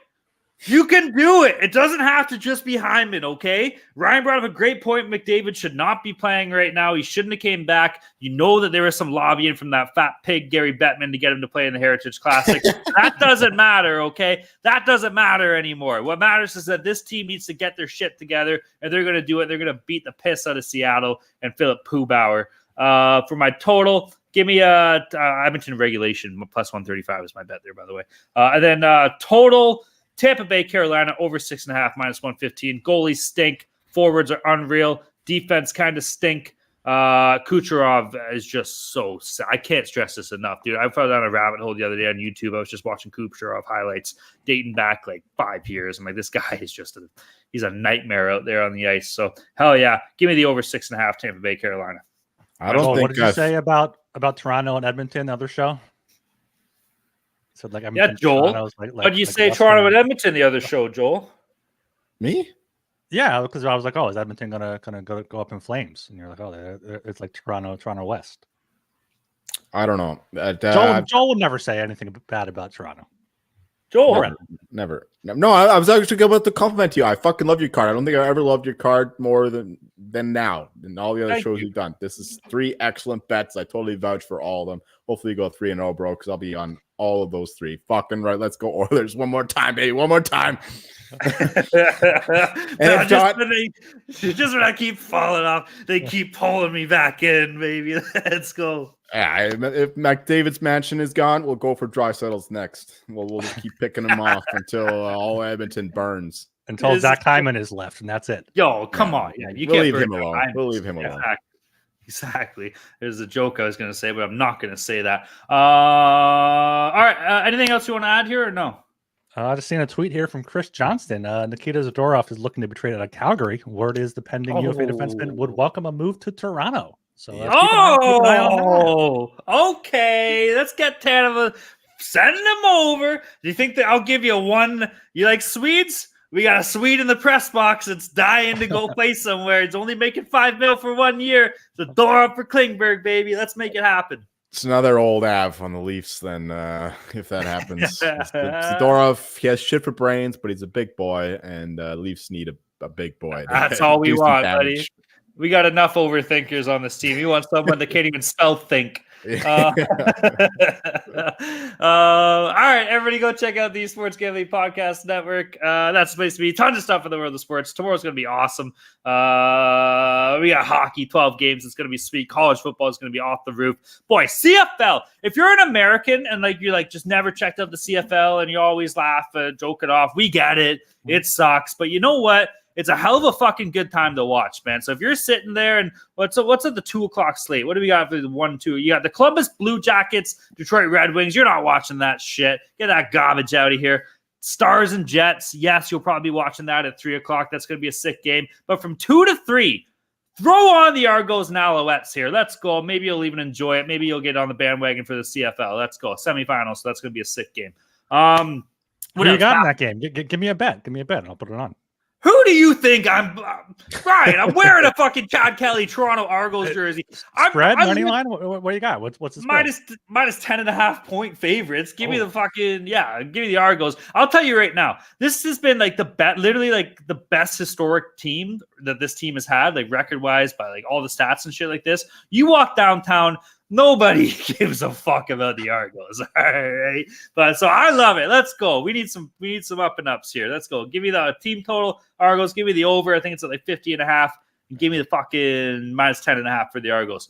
You can do it. It doesn't have to just be Hyman, okay? Ryan brought up a great point. McDavid should not be playing right now. He shouldn't have came back. You know that there was some lobbying from that fat pig, Gary Bettman, to get him to play in the Heritage Classic. That doesn't matter, okay? That doesn't matter anymore. What matters is that this team needs to get their shit together, and they're going to do it. They're going to beat the piss out of Seattle and Philip Poobauer. For my total, give me Edmonton regulation +135 is my bet there, by the way. And then total Tampa Bay, Carolina over 6.5 -115. Goalies stink. Forwards are unreal. Defense kind of stink. Kucherov is just so sad. I can't stress this enough, dude. I fell down a rabbit hole the other day on YouTube. I was just watching Kucherov highlights dating back like 5 years. I'm like, this guy is just he's a nightmare out there on the ice. So hell yeah, give me the over 6.5 Tampa Bay, Carolina. I don't think. What did you say about Toronto and Edmonton, the other show? So like, Joel. What did you say, Toronto and Edmonton, the other show, Joel? Me? Yeah, because I was like, oh, is Edmonton gonna go up in flames? And you're like, oh, it's like Toronto West. I don't know. Joel would never say anything bad about Toronto. Joel, never. No, I was actually about to compliment you. I fucking love your card. I don't think I ever loved your card more than now in all the other shows you've done. This is 3 excellent bets. I totally vouch for all of them. Hopefully you go 3-0, bro, because I'll be on all of those 3. Fucking right. Let's go Oilers one more time, baby. One more time. Just when I keep falling off, they keep pulling me back in, baby. Let's go. Yeah, if McDavid's mansion is gone, we'll go for Draisaitl's next. We'll just keep picking him off until all Edmonton burns. Until Zach Hyman is left, and that's it. Yo, come on. Yeah, we'll leave him alone. We'll leave him alone. Exactly. There's a joke I was going to say, but I'm not going to say that. All right. Anything else you want to add here or no? I just seen a tweet here from Chris Johnston. Nikita Zadorov is looking to be traded out of Calgary. Word is the pending UFA defenseman would welcome a move to Toronto. So keep an eye on that. Okay. Let's get Tanova. Send him over. Do you think that I'll give you one? You like Swedes? We got a Swede in the press box. It's dying to go play somewhere. It's only making $5 million for 1 year. The door up for Klingberg, baby. Let's make it happen. It's another old Av on the Leafs. Then, if that happens, Zadorov, he has shit for brains, but he's a big boy, and Leafs need a big boy. That's all we want, buddy. We got enough overthinkers on this team. We want someone that can't even spell think. All right, everybody go check out the Sports Gambling Podcast Network. That's supposed to be tons of stuff in the world of sports. Tomorrow's going to be awesome. We got hockey, 12 games. It's going to be sweet. College football is going to be off the roof. Boy, CFL. If you're an American and you're just never checked out the CFL and you always laugh and joke it off, we get it. It sucks. But you know what? It's a hell of a fucking good time to watch, man. So if you're sitting there and what's at the 2:00 slate? What do we got for the 1, 2? You got the Columbus Blue Jackets, Detroit Red Wings. You're not watching that shit. Get that garbage out of here. Stars and Jets. Yes, you'll probably be watching that at 3:00. That's going to be a sick game. But from 2 to 3, throw on the Argos and Alouettes here. Let's go. Maybe you'll even enjoy it. Maybe you'll get on the bandwagon for the CFL. Let's go. Semifinals. So that's going to be a sick game. What do you got in that game? Give me a bet. Give me a bet. And I'll put it on. Who do you think I'm? Brian, I'm wearing a fucking Chad Kelly Toronto Argos jersey. Spread money line. What do you got? What's the spread? minus 10.5 point favorites. Give me the fucking give me the Argos. I'll tell you right now. This has been literally the best historic team that this team has had, record wise by all the stats and shit like this. You walk downtown. Nobody gives a fuck about the Argos. All right. But so I love it. Let's go. We need some up and ups here. Let's go. Give me the team total Argos. Give me the over. I think it's at 50.5. And give me the fucking minus 10.5 for the Argos.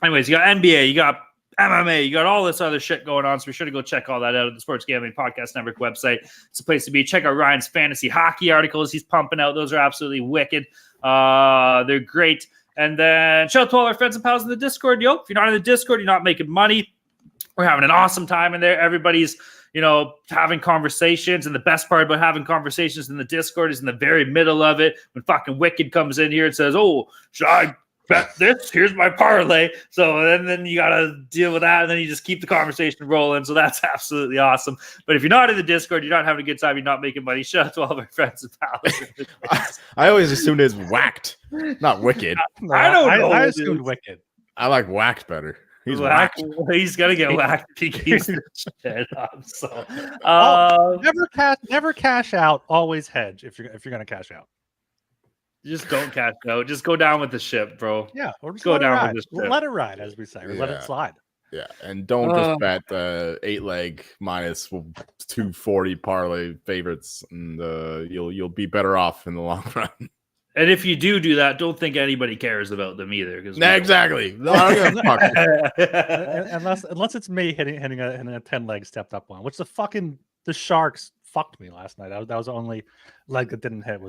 Anyways, you got NBA, you got MMA, you got all this other shit going on. So be sure to go check all that out at the Sports Gambling Podcast Network website. It's a place to be. Check out Ryan's fantasy hockey articles he's pumping out. Those are absolutely wicked. They're great. And then shout out to all our friends and pals in the Discord. Yo, if you're not in the Discord, you're not making money. We're having an awesome time in there. Everybody's, having conversations. And the best part about having conversations in the Discord is in the very middle of it when fucking Wicked comes in here and says, oh, should I bet this? Here's my parlay. So then you got to deal with that. And then you just keep the conversation rolling. So that's absolutely awesome. But if you're not in the Discord, you're not having a good time, you're not making money. Shout out to all of our friends and pals. I always assumed it's whacked, not wicked. I don't know. I assumed wicked. I like whacked better. He's whacked. He's gonna get whacked if he keeps the shit up. So never cash out. Always hedge if you're gonna cash out. Just don't cash out. Just go down with the ship, bro. Yeah, or just go down with the ship. Let it ride, as we say, or let it slide. Yeah, and don't just bet 8-leg minus 240 parlay favorites, and you'll be better off in the long run. And if you do that, don't think anybody cares about them either. Exactly. Unless it's me hitting a 10-leg stepped up one, which the Sharks fucked me last night. That was the only leg that didn't hit.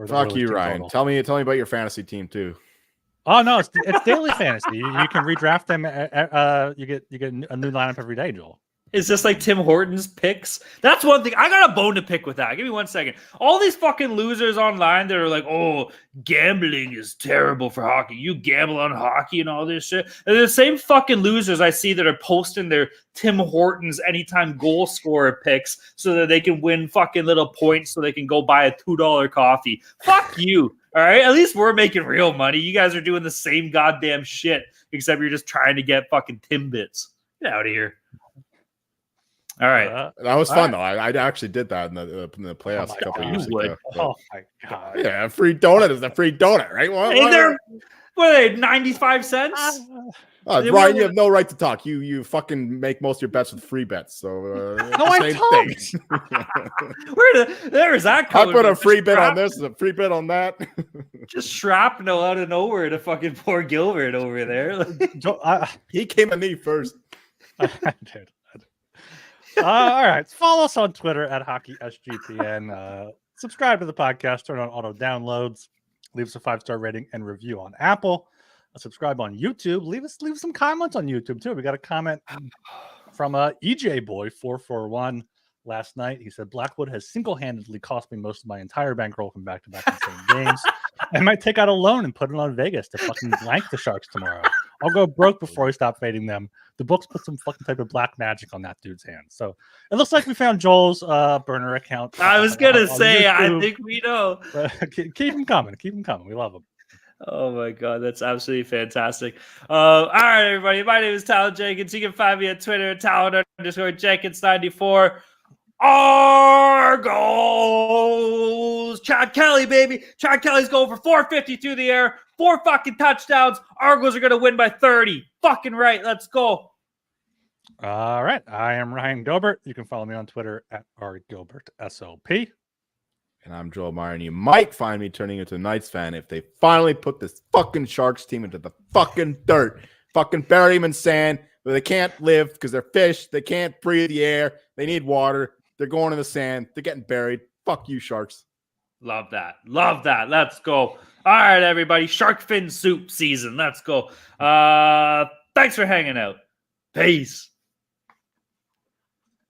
Fuck you, Ryan. Tell me about your fantasy team too. Oh no, it's daily fantasy. You can redraft them. You get a new lineup every day, Joel. Is this like Tim Hortons picks? That's one thing. I got a bone to pick with that. Give me 1 second. All these fucking losers online that are like, oh, gambling is terrible for hockey. You gamble on hockey and all this shit. And the same fucking losers I see that are posting their Tim Hortons anytime goal scorer picks so that they can win fucking little points so they can go buy a $2 coffee. Fuck you. All right. At least we're making real money. You guys are doing the same goddamn shit, except you're just trying to get fucking Timbits. Get out of here. All right. That was fun, though. I actually did that in the playoffs a couple years ago. Oh, my God. Yeah, a free donut is a free donut, right? What are they, 95 cents? Ryan, you have no right to talk. You fucking make most of your bets with free bets. So same thing. There is that. I put a free bet on this, a free bet on that. Just shrapnel out of nowhere to fucking poor Gilbert over there. He came at me first. I did. All right. Follow us on Twitter at HockeySGPN. Subscribe to the podcast. Turn on auto downloads. Leave us a 5-star rating and review on Apple. Subscribe on YouTube. Leave us some comments on YouTube too. We got a comment from EJ Boy 441 last night. He said Blackwood has single-handedly cost me most of my entire bankroll from back-to-back insane games. I might take out a loan and put it on Vegas to fucking blank the Sharks tomorrow. I'll go broke before I stop fading them. The books put some fucking type of black magic on that dude's hand. So it looks like we found Joel's burner account. I was going to on say, I YouTube. think we know. Keep them coming. Keep them coming. We love them. Oh my God, that's absolutely fantastic. All right, everybody. My name is Talon Jenkins. You can find me on Twitter at Talon_Jenkins94. Argos! Chad Kelly, baby. Chad Kelly's going for 450 through the air. 4 fucking touchdowns. Argos are going to win by 30. Fucking right. Let's go. All right. I am Ryan Gilbert. You can follow me on Twitter at RGilbertSOP. And I'm Joel Meyer, and you might find me turning into a Knights fan if they finally put this fucking Sharks team into the fucking dirt. Fucking bury them in sand where they can't live because they're fish. They can't breathe the air. They need water. They're going in the sand. They're getting buried. Fuck you, Sharks. Love that. Love that. Let's go. All right, everybody. Shark fin soup season. Let's go. Thanks for hanging out. Peace.